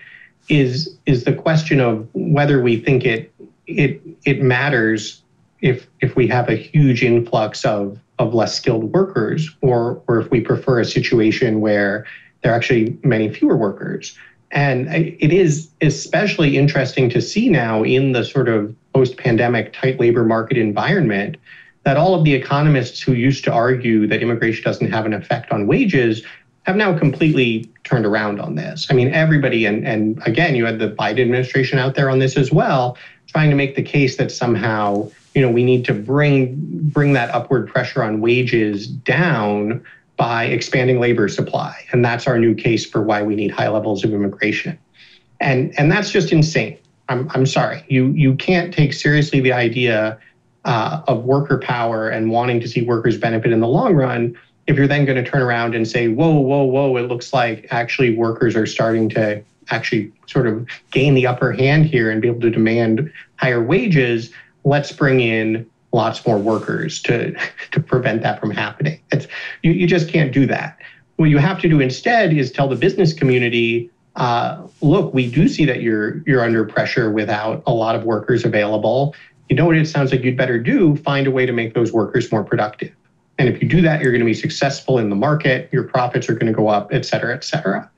A: is the question of whether we think it matters if we have a huge influx of less skilled workers, or if we prefer a situation where there are actually many fewer workers. And it is especially interesting to see now in the sort of post-pandemic tight labor market environment that all of the economists who used to argue that immigration doesn't have an effect on wages have now completely turned around on this. I mean, everybody, and again, you had the Biden administration out there on this as well, trying to make the case that somehow, we need to bring that upward pressure on wages down by expanding labor supply. And that's our new case for why we need high levels of immigration. And that's just insane. I'm sorry. You can't take seriously the idea of worker power and wanting to see workers benefit in the long run if you're then going to turn around and say, whoa, it looks like actually workers are starting to actually sort of gain the upper hand here and be able to demand higher wages, let's bring in lots more workers to prevent that from happening. You just can't do that. What you have to do instead is tell the business community, look, we do see that you're under pressure without a lot of workers available. You know what it sounds like you'd better do? Find a way to make those workers more productive. And if you do that, you're going to be successful in the market, your profits are going to go up, et cetera, et cetera.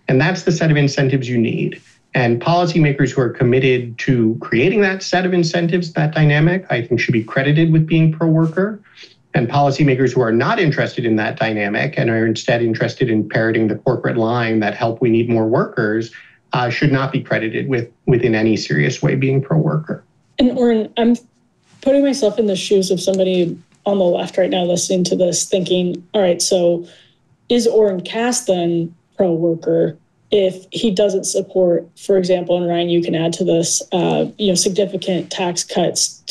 A: And that's the set of incentives you need. And policymakers who are committed to creating that set of incentives, that dynamic, I think should be credited with being pro-worker. And policymakers who are not interested in that dynamic and are instead interested in parroting the corporate line that help we need more workers should not be credited with in any serious way being pro-worker.
C: And Oren, I'm putting myself in the shoes of somebody on the left right now listening to this thinking, all right, so is Oren Cass then pro-worker if he doesn't support, for example, and Ryan, you can add to this, significant tax cuts,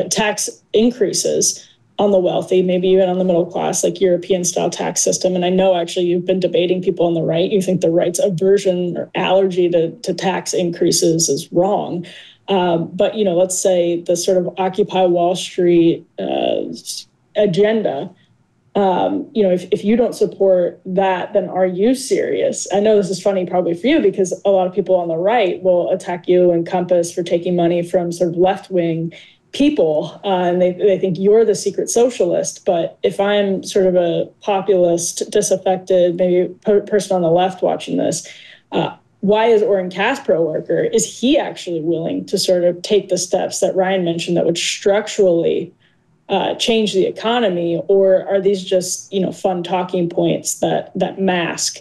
C: tax increases on the wealthy, maybe even on the middle class, like European-style tax system. And I know actually you've been debating people on the right. You think the right's aversion or allergy to tax increases is wrong. But let's say the sort of Occupy Wall Street agenda. If you don't support that, then are you serious? I know this is funny probably for you because a lot of people on the right will attack you and Compass for taking money from sort of left-wing people, and they think you're the secret socialist. But if I'm sort of a populist, disaffected, maybe person on the left watching this, why is Oren Cass pro-worker? Is he actually willing to sort of take the steps that Ryan mentioned that would structurally change the economy, or are these just fun talking points that mask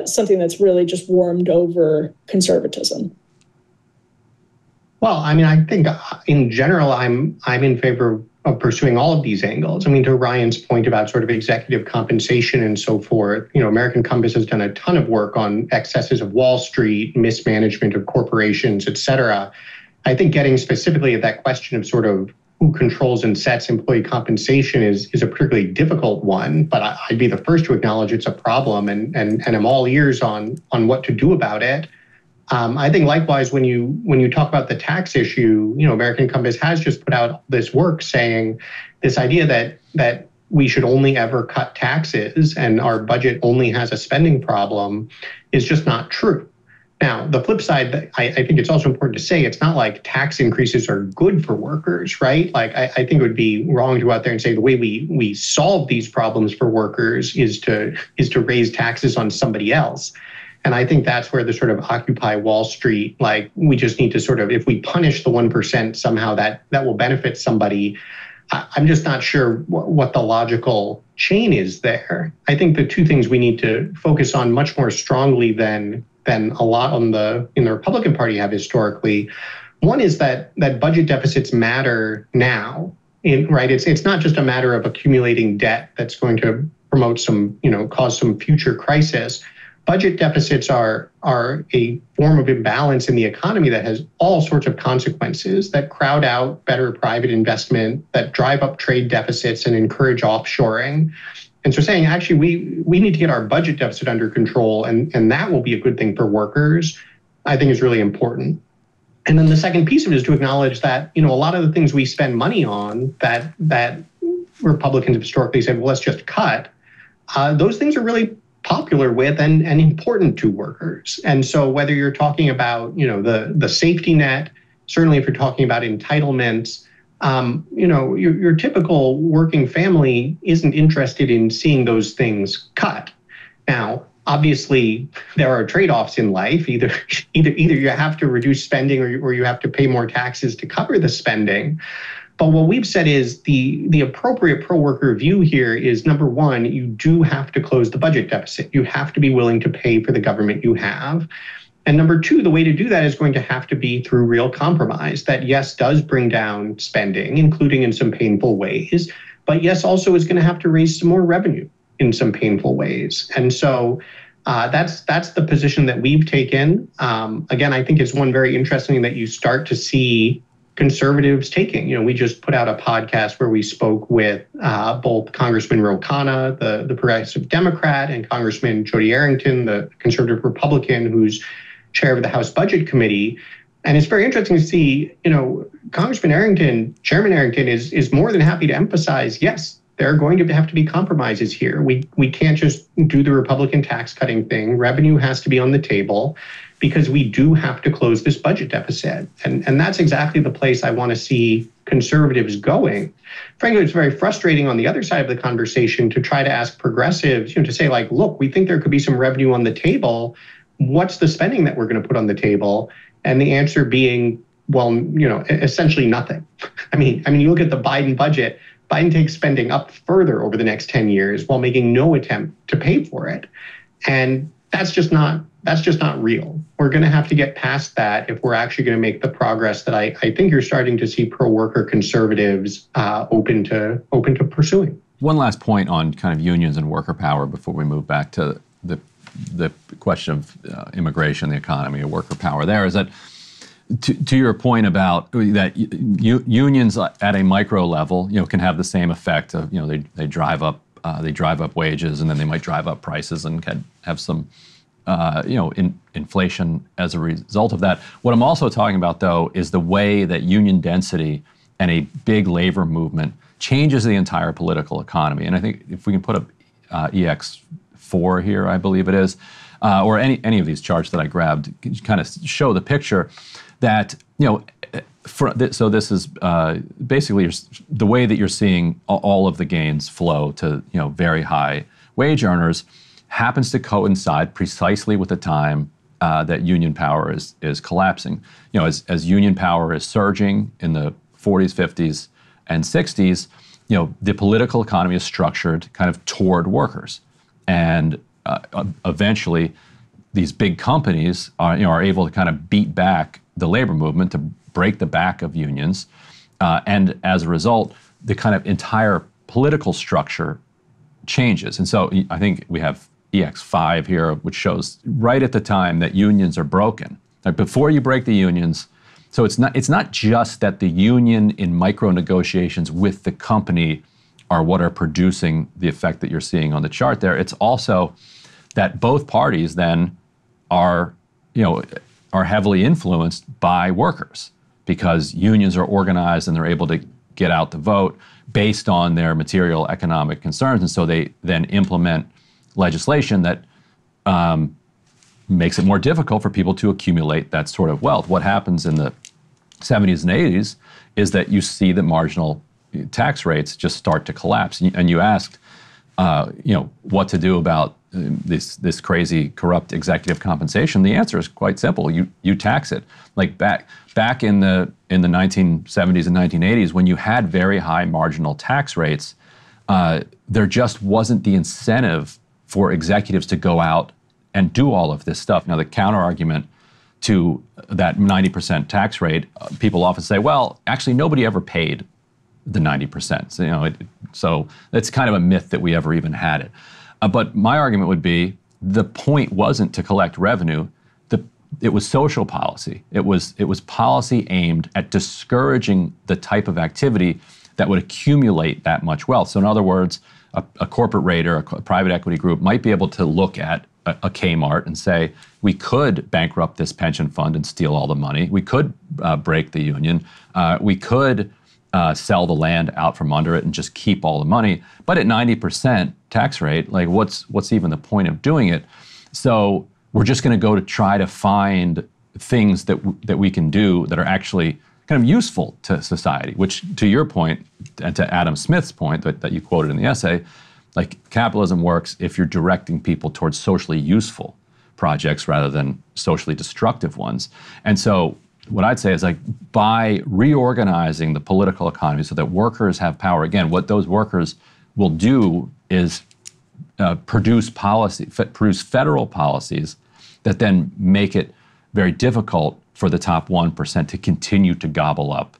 C: something that's really just warmed over conservatism?
A: Well, I mean, I think in general, I'm in favor of pursuing all of these angles. I mean, to Ryan's point about sort of executive compensation and so forth, American Compass has done a ton of work on excesses of Wall Street, mismanagement of corporations, et cetera. I think getting specifically at that question of sort of who controls and sets employee compensation is a particularly difficult one, but I'd be the first to acknowledge it's a problem and I'm all ears on what to do about it. I think likewise, when you talk about the tax issue, American Compass has just put out this work saying this idea that we should only ever cut taxes and our budget only has a spending problem is just not true. Now, the flip side, I think it's also important to say, it's not like tax increases are good for workers, right? Like, I think it would be wrong to go out there and say the way we solve these problems for workers is to raise taxes on somebody else. And I think that's where the sort of Occupy Wall Street, like we just need to sort of, if we punish the 1%, somehow that will benefit somebody. I'm just not sure what the logical chain is there. I think the two things we need to focus on much more strongly than a lot in the Republican Party have historically. One is that budget deficits matter now, right? It's not just a matter of accumulating debt that's going to promote some, cause some future crisis. Budget deficits are a form of imbalance in the economy that has all sorts of consequences that crowd out better private investment, that drive up trade deficits and encourage offshoring. And so saying, actually, we need to get our budget deficit under control, and that will be a good thing for workers, I think is really important. And then the second piece of it is to acknowledge that, a lot of the things we spend money on that Republicans have historically said, well, let's just cut, those things are really popular with and important to workers. And so whether you're talking about, the safety net, certainly if you're talking about entitlements, your typical working family isn't interested in seeing those things cut. Now, obviously, there are trade-offs in life. Either you have to reduce spending or you have to pay more taxes to cover the spending. But what we've said is the appropriate pro-worker view here is, number one, you do have to close the budget deficit. You have to be willing to pay for the government you have. And number two, the way to do that is going to have to be through real compromise that, yes, does bring down spending, including in some painful ways, but yes, also is going to have to raise some more revenue in some painful ways. And so that's the position that we've taken. Again, I think it's one very interesting that you start to see conservatives taking? We just put out a podcast where we spoke with both Congressman Ro Khanna, the progressive Democrat, and Congressman Jody Arrington, the conservative Republican, who's chair of the House Budget Committee. And it's very interesting to see, Congressman Arrington, Chairman Arrington is more than happy to emphasize, yes, there are going to have to be compromises here. We can't just do the Republican tax cutting thing. Revenue has to be on the table because we do have to close this budget deficit. And that's exactly the place I want to see conservatives going. Frankly, it's very frustrating on the other side of the conversation to try to ask progressives, to say like, look, we think there could be some revenue on the table. What's the spending that we're going to put on the table? And the answer being, well, essentially nothing. I mean, you look at the Biden budget, Biden takes spending up further over the next 10 years while making no attempt to pay for it. And that's just not real. We're going to have to get past that if we're actually going to make the progress that I think you're starting to see pro-worker conservatives open to pursuing.
B: One last point on kind of unions and worker power before we move back to the question of immigration, the economy, or worker power. There is that, to your point about that, unions at a micro level, can have the same effect of, they drive up wages, and then they might drive up prices and have some inflation as a result of that. What I'm also talking about, though, is the way that union density and a big labor movement changes the entire political economy. And I think if we can put up EX4 here, I believe it is, or any of these charts that I grabbed, kind of show the picture that, so this is basically the way that you're seeing all of the gains flow to, very high wage earners happens to coincide precisely with the time that union power is collapsing. As union power is surging in the 40s, 50s, and 60s, the political economy is structured kind of toward workers. And eventually, these big companies are able to kind of beat back the labor movement, to break the back of unions. And as a result, the kind of entire political structure changes. And so I think we have EX5 here, which shows right at the time that unions are broken. Like before you break the unions, so it's not just that the union in micro negotiations with the company are what are producing the effect that you're seeing on the chart there. It's also that both parties then are heavily influenced by workers, because unions are organized and they're able to get out the vote based on their material economic concerns. And so they then implement legislation that makes it more difficult for people to accumulate that sort of wealth. What happens in the 70s and 80s is that you see the marginal tax rates just start to collapse. And you asked, what to do about this crazy, corrupt executive compensation. The answer is quite simple. You tax it. Like back in the 1970s and 1980s, when you had very high marginal tax rates, there just wasn't the incentive for executives to go out and do all of this stuff. Now, the counter argument to that 90% tax rate, people often say, well, actually, nobody ever paid the 90%. So that's kind of a myth that we ever even had it. But my argument would be the point wasn't to collect revenue. It was social policy. It was policy aimed at discouraging the type of activity that would accumulate that much wealth. So in other words, a corporate raider, a private equity group might be able to look at a Kmart and say, we could bankrupt this pension fund and steal all the money. We could break the union. We could sell the land out from under it and just keep all the money. But at 90% tax rate, like what's even the point of doing it? So we're just going to go to try to find things that we can do that are actually kind of useful to society, which, to your point, and to Adam Smith's point that you quoted in the essay, like capitalism works if you're directing people towards socially useful projects rather than socially destructive ones. And so what I'd say is, like, by reorganizing the political economy so that workers have power, again, what those workers will do is produce federal policies that then make it very difficult for the top 1% to continue to gobble up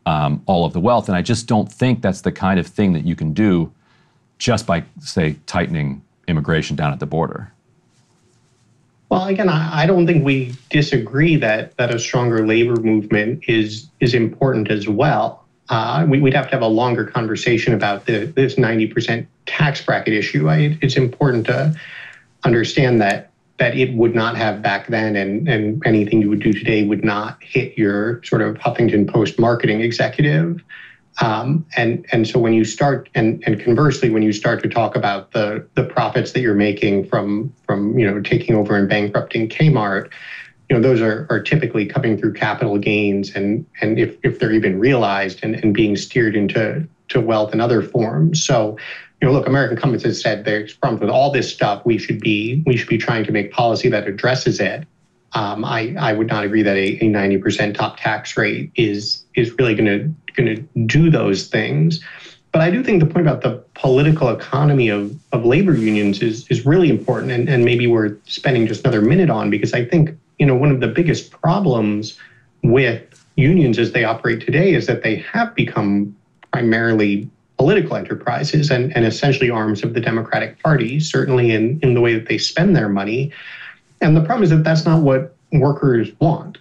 B: all of the wealth. And I just don't think that's the kind of thing that you can do just by, say, tightening immigration down at the border.
A: Well, again, I don't think we disagree that a stronger labor movement is important as well. We'd have to have a longer conversation about this 90% tax bracket issue. It's important to understand that it would not have back then, and anything you would do today would not hit your sort of Huffington Post marketing executive. And so when you start, and conversely, when you start to talk about the profits that you're making from taking over and bankrupting Kmart, those are typically coming through capital gains, and if they're even realized and being steered into wealth in other forms. So, look, American Compass has said there's problems with all this stuff. We should be trying to make policy that addresses it. I would not agree that a 90% top tax rate is really going to do those things. But I do think the point about the political economy of labor unions is really important, and maybe we're spending just another minute on, because I think one of the biggest problems with unions as they operate today is that they have become primarily political enterprises and essentially arms of the Democratic Party, certainly in the way that they spend their money. And the problem is that that's not what workers want.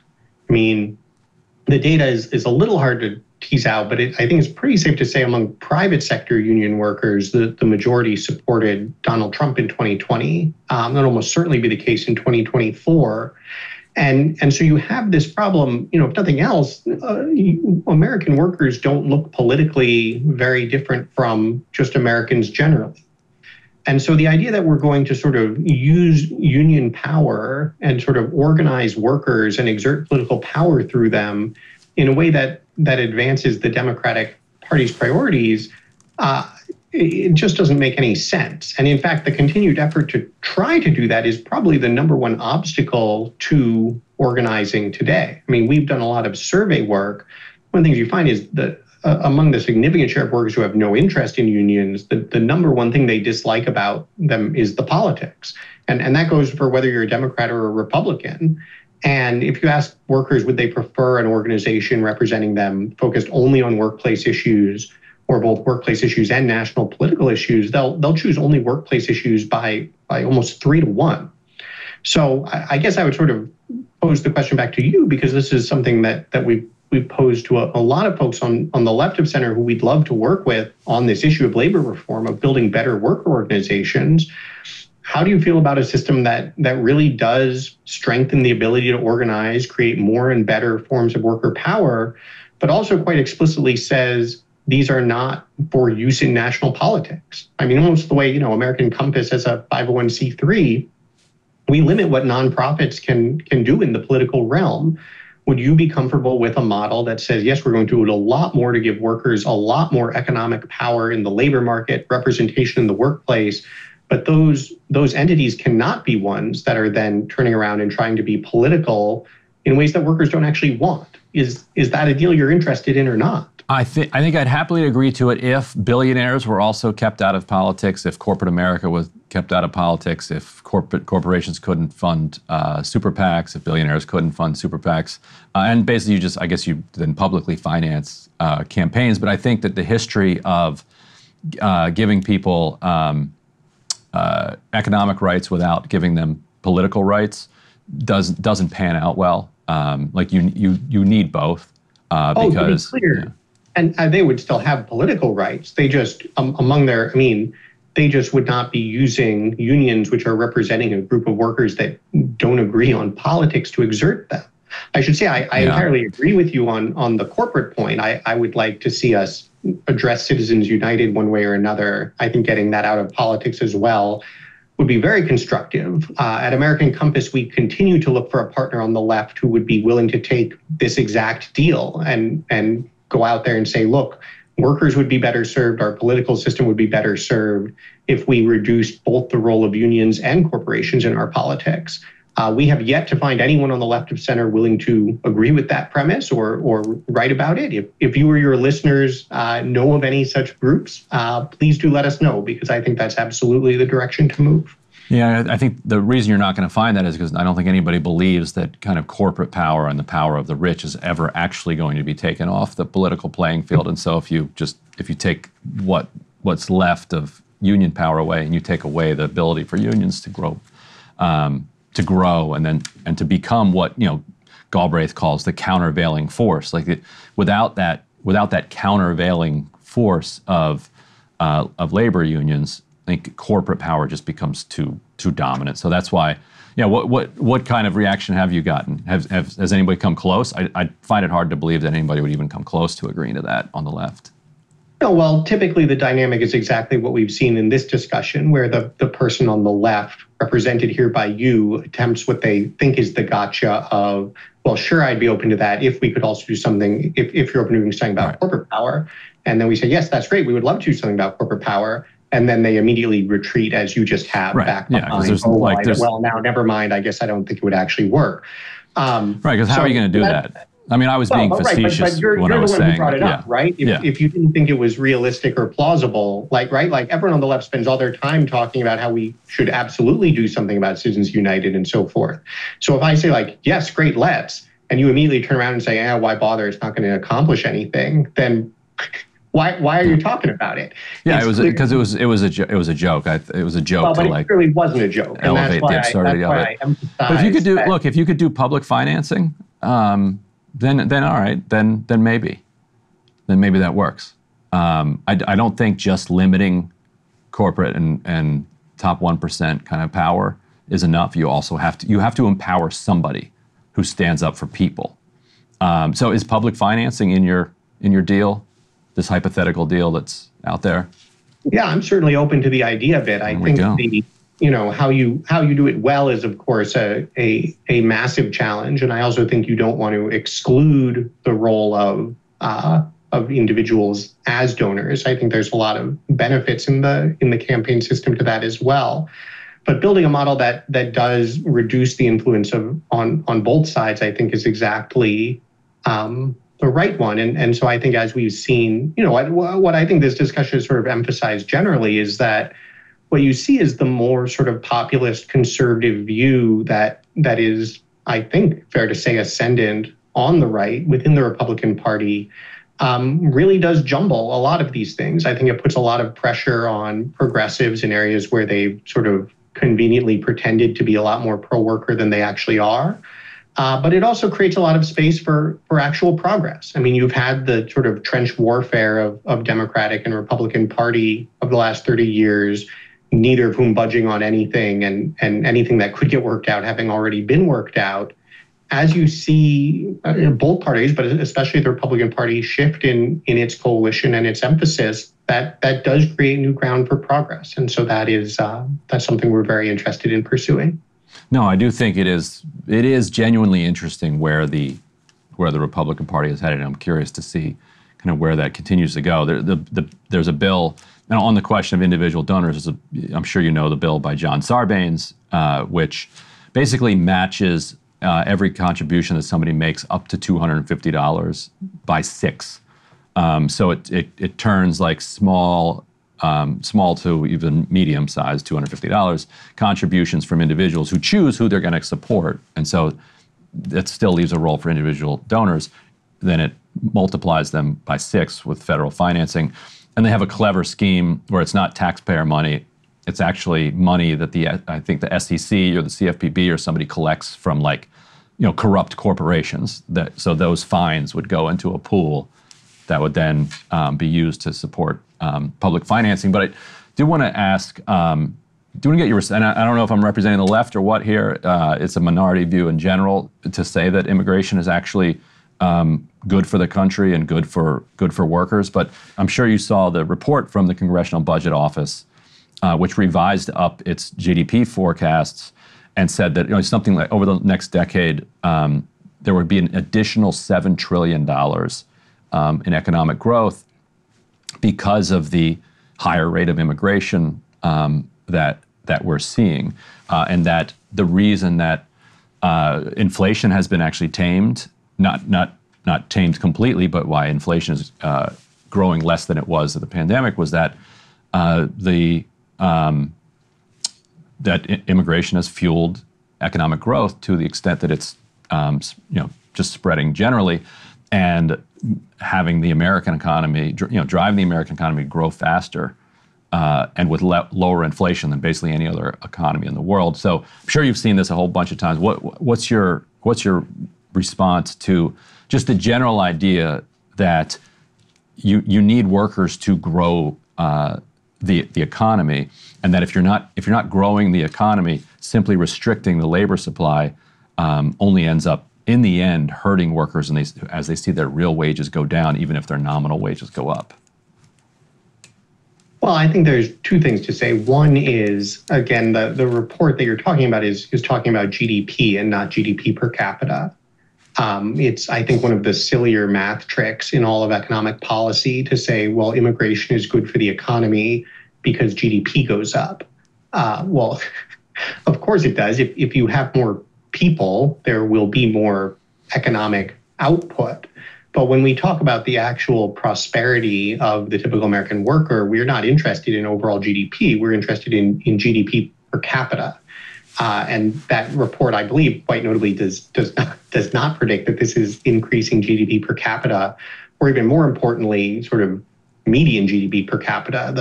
A: I mean, the data is a little hard to tease out, but I think it's pretty safe to say among private sector union workers, the majority supported Donald Trump in 2020. That'll almost certainly be the case in 2024. And so you have this problem, if nothing else, American workers don't look politically very different from just Americans generally. And so the idea that we're going to sort of use union power and sort of organize workers and exert political power through them in a way that advances the Democratic Party's priorities, it just doesn't make any sense. And in fact, the continued effort to try to do that is probably the number one obstacle to organizing today. I mean, we've done a lot of survey work. One of the things you find is that among the significant share of workers who have no interest in unions, the number one thing they dislike about them is the politics. And that goes for whether you're a Democrat or a Republican. And if you ask workers, would they prefer an organization representing them focused only on workplace issues, or both workplace issues and national political issues, they'll choose only workplace issues by almost 3-1. So I guess I would sort of pose the question back to you, because this is something that we've posed to a lot of folks on the left of center who we'd love to work with on this issue of labor reform, of building better worker organizations. How do you feel about a system that really does strengthen the ability to organize, create more and better forms of worker power, but also quite explicitly says these are not for use in national politics? I mean, almost the way, American Compass as a 501c3, we limit what nonprofits can do in the political realm. Would you be comfortable with a model that says, yes, we're going to do a lot more to give workers a lot more economic power in the labor market, representation in the workplace, but those entities cannot be ones that are then turning around and trying to be political in ways that workers don't actually want? Is that a deal you're interested in or not?
B: I think I'd happily agree to it if billionaires were also kept out of politics, if corporate America was kept out of politics, if corporations couldn't fund super PACs, if billionaires couldn't fund super PACs, and basically you then publicly finance campaigns. But I think that the history of giving people economic rights without giving them political rights doesn't pan out well. Like you need both because.
A: To be clear. And they would still have political rights. They just, they just would not be using unions, which are representing a group of workers that don't agree on politics, to exert them. I should say, I entirely agree with you on the corporate point. I would like to see us address Citizens United one way or another. I think getting that out of politics as well would be very constructive. At American Compass, we continue to look for a partner on the left who would be willing to take this exact deal and go out there and say, look, workers would be better served, our political system would be better served if we reduced both the role of unions and corporations in our politics. We have yet to find anyone on the left of center willing to agree with that premise or write about it. If you or your listeners know of any such groups, please do let us know, because I think that's absolutely the direction to move.
B: Yeah, I think the reason you're not going to find that is because I don't think anybody believes that kind of corporate power and the power of the rich is ever actually going to be taken off the political playing field. And so if you take what's left of union power away and you take away the ability for unions to grow, to grow and to become what Galbraith calls the countervailing force. Like without that countervailing force of labor unions, I think corporate power just becomes too dominant. So that's why. Yeah, what kind of reaction have you gotten? Has anybody come close? I find it hard to believe that anybody would even come close to agreeing to that on the left.
A: No, well, typically the dynamic is exactly what we've seen in this discussion, where the person on the left, represented here by you, attempts what they think is the gotcha of, well, sure, I'd be open to that if we could also do something, if you're open to doing something about corporate power. And then we say, yes, that's great. We would love to do something about corporate power. And then they immediately retreat, as you just have, back behind. Well, now, never mind. I guess I don't think it would actually work.
B: Right, because how are you going to do that? I mean, I was being facetious
A: but you're
B: when I was
A: the one
B: saying
A: who brought it up, right? If you didn't think it was realistic or plausible, like everyone on the left spends all their time talking about how we should absolutely do something about Citizens United and so forth. So if I say yes, great, let's, and you immediately turn around and say, why bother? It's not going to accomplish anything. Then why are you talking about it?
B: Yeah, it was because it was a joke. It was a joke
A: but it really wasn't a joke.
B: Elevate the absurdity of it. But if you could if you could do public financing, then all right, then maybe that works. I don't think just limiting corporate and top 1% kind of power is enough. You also have to empower somebody who stands up for people. So is public financing in your deal? This hypothetical deal that's out there?
A: Yeah, I'm certainly open to the idea of it. I think how you do it well is, of course, a massive challenge, and I also think you don't want to exclude the role of individuals as donors. I think there's a lot of benefits in the campaign system to that as well. But building a model that does reduce the influence on both sides, I think, is exactly the right one. And so I think, as we've seen, what I think this discussion has sort of emphasized generally is that what you see is the more sort of populist conservative view that is, I think, fair to say, ascendant on the right within the Republican Party, really does jumble a lot of these things. I think it puts a lot of pressure on progressives in areas where they've sort of conveniently pretended to be a lot more pro-worker than they actually are. But it also creates a lot of space for actual progress. I mean, you've had the sort of trench warfare of Democratic and Republican Party of the last 30 years, neither of whom budging on anything, and anything that could get worked out having already been worked out. As you see both parties, but especially the Republican Party, shift in its coalition and its emphasis, that does create new ground for progress. And so that's something we're very interested in pursuing.
B: No, I do think it is genuinely interesting where the Republican Party is headed. I'm curious to see kind of where that continues to go. There's a bill, and on the question of individual donors, I'm sure you know the bill by John Sarbanes, which basically matches every contribution that somebody makes up to $250 by 6. So it turns like small to even medium-sized $250 contributions from individuals who choose who they're going to support. And so that still leaves a role for individual donors. Then it multiplies them by 6 with federal financing. And they have a clever scheme where it's not taxpayer money. It's actually money that I think the SEC or the CFPB or somebody collects from corrupt corporations. So those fines would go into a pool that would then be used to support public financing. But I do want to ask, do want to get your, and I don't know if I'm representing the left or what here, it's a minority view in general to say that immigration is actually good for the country and good for workers. But I'm sure you saw the report from the Congressional Budget Office, which revised up its GDP forecasts and said that something like over the next decade, there would be an additional $7 trillion in economic growth because of the higher rate of immigration that we're seeing, and that the reason that inflation has been actually tamed, not tamed completely, but why inflation is growing less than it was at the pandemic, was that that immigration has fueled economic growth to the extent that it's just spreading generally, and having the American economy, driving the American economy to grow faster and with lower inflation than basically any other economy in the world. So I'm sure you've seen this a whole bunch of times. What's your response to just the general idea that you need workers to grow the economy, and that if you're not growing the economy, simply restricting the labor supply only ends up in the end hurting workers, and as they see their real wages go down, even if their nominal wages go up?
A: Well, I think there's two things to say. One is, again, the report that you're talking about is talking about GDP and not GDP per capita. It's, I think, one of the sillier math tricks in all of economic policy to say, well, immigration is good for the economy because GDP goes up. Well, of course it does. If you have more people, there will be more economic output. But when we talk about the actual prosperity of the typical American worker, we're not interested in overall GDP. We're interested in GDP per capita. And that report, I believe, quite notably does not predict that this is increasing GDP per capita, or even more importantly, sort of median GDP per capita,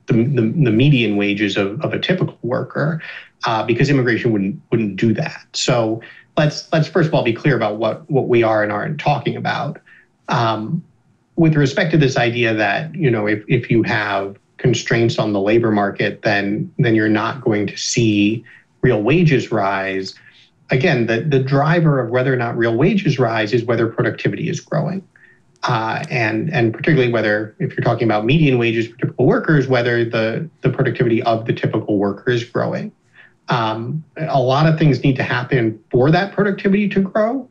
A: the median wages of a typical worker, because immigration wouldn't do that. So let's first of all be clear about what we are and aren't talking about. With respect to this idea that, you know, if you have constraints on the labor market, then you're not going to see real wages rise. Again, the driver of whether or not real wages rise is whether productivity is growing. And particularly whether, if you're talking about median wages for typical workers, whether the productivity of the typical worker is growing. A lot of things need to happen for that productivity to grow.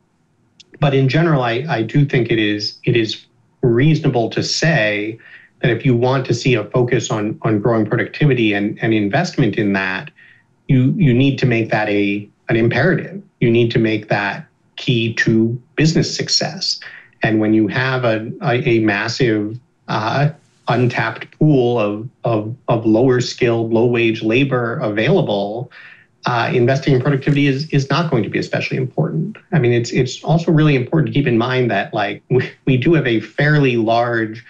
A: But in general, I do think it is reasonable to say that if you want to see a focus on growing productivity and investment in that, you need to make that an imperative. You need to make that key to business success. And when you have a massive untapped pool of lower skilled, low wage labor available, investing in productivity is not going to be especially important. I mean, it's also really important to keep in mind that, like, we do have a fairly large,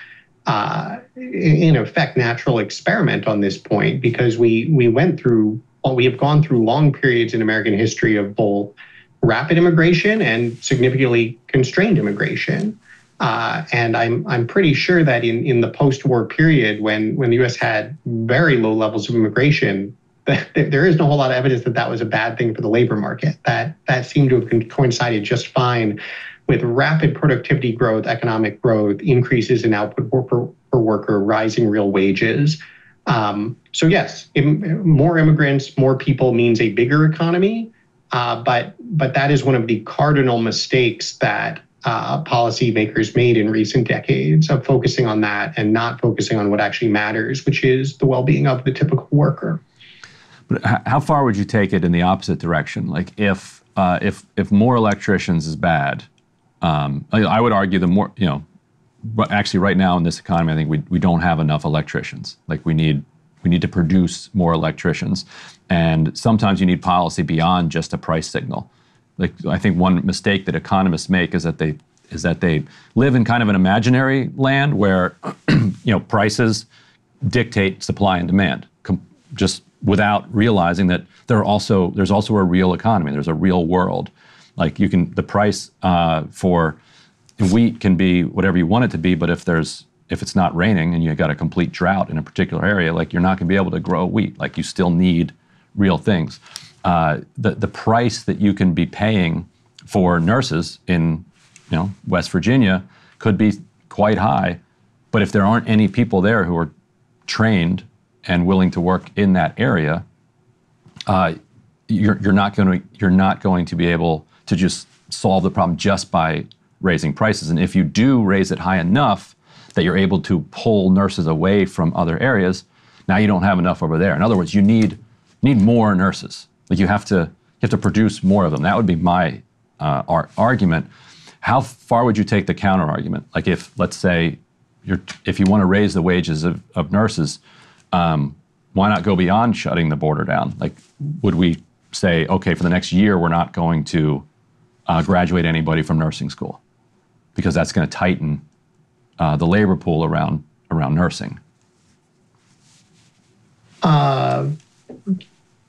A: in effect, natural experiment on this point, because we have gone through long periods in American history of both rapid immigration and significantly constrained immigration. And I'm pretty sure that in the post-war period, when the U.S. had very low levels of immigration, there is no whole lot of evidence that was a bad thing for the labor market. That seemed to have coincided just fine with rapid productivity growth, economic growth, increases in output per worker, rising real wages. So yes, more immigrants, more people means a bigger economy. But that is one of the cardinal mistakes that policymakers made in recent decades, of focusing on that and not focusing on what actually matters, which is the well-being of the typical worker.
B: But how far would you take it in the opposite direction? Like, if more electricians is bad, I would argue the more, you know, actually right now in this economy, I think we don't have enough electricians. Like, we need to produce more electricians. And sometimes you need policy beyond just a price signal. Like, I think one mistake that economists make is that they live in kind of an imaginary land where prices dictate supply and demand, just without realizing that there's also a real economy. There's a real world. Like, the price for wheat can be whatever you want it to be, but if it's not raining and you got a complete drought in a particular area, like, you're not going to be able to grow wheat. Like, you still need real things. The price that you can be paying for nurses in West Virginia could be quite high, but if there aren't any people there who are trained and willing to work in that area, you're not going to be able to just solve the problem just by raising prices. And if you do raise it high enough that you're able to pull nurses away from other areas, now you don't have enough over there. In other words, you need more nurses. Like, you have to produce more of them. That would be my argument. How far would you take the counter argument? Like, if, let's say, if you want to raise the wages of nurses, why not go beyond shutting the border down? Like, would we say, okay, for the next year, we're not going to graduate anybody from nursing school, because that's going to tighten the labor pool around nursing?
A: Uh,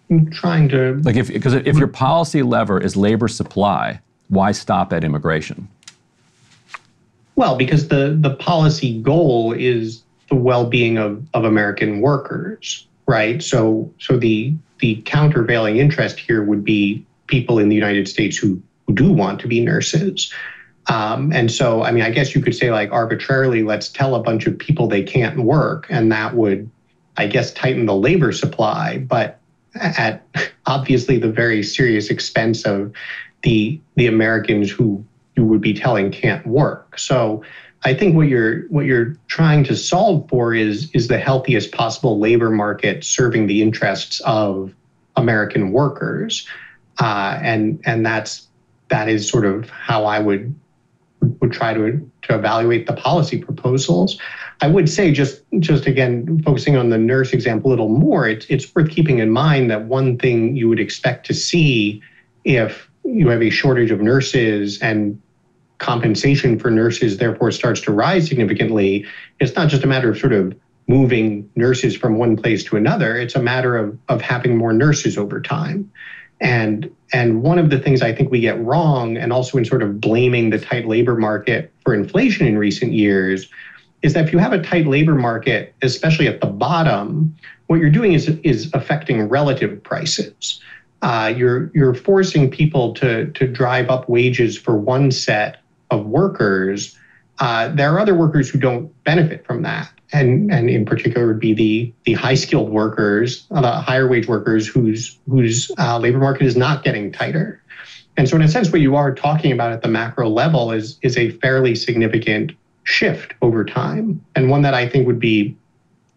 A: I'm trying to
B: like because if your policy lever is labor supply, why stop at immigration?
A: Well, because the policy goal is the well-being of American workers, right? So the countervailing interest here would be people in the United States who do want to be nurses. And so, I mean, I guess you could say, like, arbitrarily, let's tell a bunch of people they can't work, and that would, I guess, tighten the labor supply, but at obviously the very serious expense of the Americans who you would be telling can't work. So I think what you're trying to solve for is the healthiest possible labor market serving the interests of American workers, and that is sort of how I would try to evaluate the policy proposals. I would say just again, focusing on the nurse example a little more, it's worth keeping in mind that one thing you would expect to see if you have a shortage of nurses and compensation for nurses therefore starts to rise significantly, it's not just a matter of sort of moving nurses from one place to another, it's a matter of having more nurses over time. And one of the things I think we get wrong, and also in sort of blaming the tight labor market for inflation in recent years, is that if you have a tight labor market, especially at the bottom, what you're doing is affecting relative prices. You're forcing people to drive up wages for one set of workers. There are other workers who don't benefit from that. And in particular would be the high skilled workers, the higher wage workers whose labor market is not getting tighter. And so in a sense, what you are talking about at the macro level is a fairly significant shift over time, and one that I think would be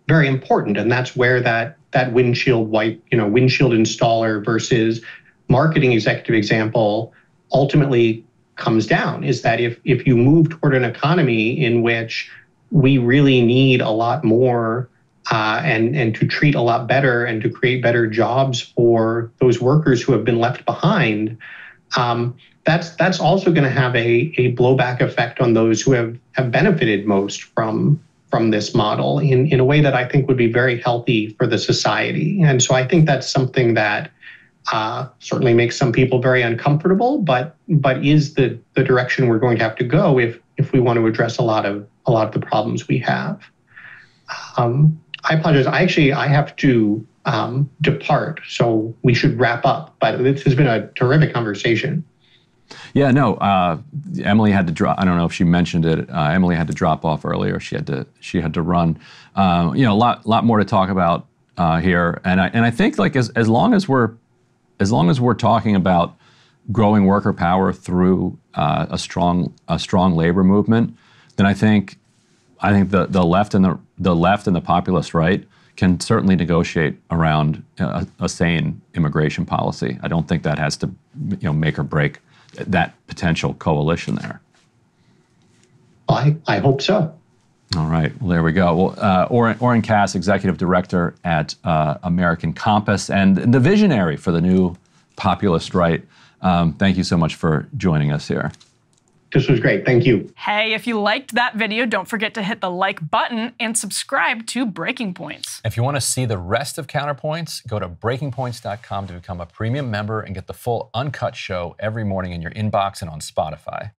A: very important. And that's where that windshield installer versus marketing executive example ultimately comes down, is that if you move toward an economy in which we really need a lot more and to treat a lot better and to create better jobs for those workers who have been left behind, that's also going to have a blowback effect on those who have benefited most from this model in a way that I think would be very healthy for the society. And so I think that's something that certainly makes some people very uncomfortable, but is the direction we're going to have to go if we want to address a lot of the problems we have. I apologize. I have to depart, so we should wrap up. But this has been a terrific conversation.
B: Yeah, no. Emily had to drop. I don't know if she mentioned it. Emily had to drop off earlier. She had to run. A lot more to talk about here. And I think, like, as long as we're talking about growing worker power through a strong labor movement, then I think the left and the populist right can certainly negotiate around a sane immigration policy. I don't think that has to make or break that potential coalition there.
A: I hope so.
B: All right, well, there we go. Well, Oren Cass, Executive Director at American Compass and the visionary for the new populist right. Thank you so much for joining us here.
A: This was great. Thank you.
D: Hey, if you liked that video, don't forget to hit the like button and subscribe to Breaking Points.
B: If you want to see the rest of Counterpoints, go to breakingpoints.com to become a premium member and get the full uncut show every morning in your inbox and on Spotify.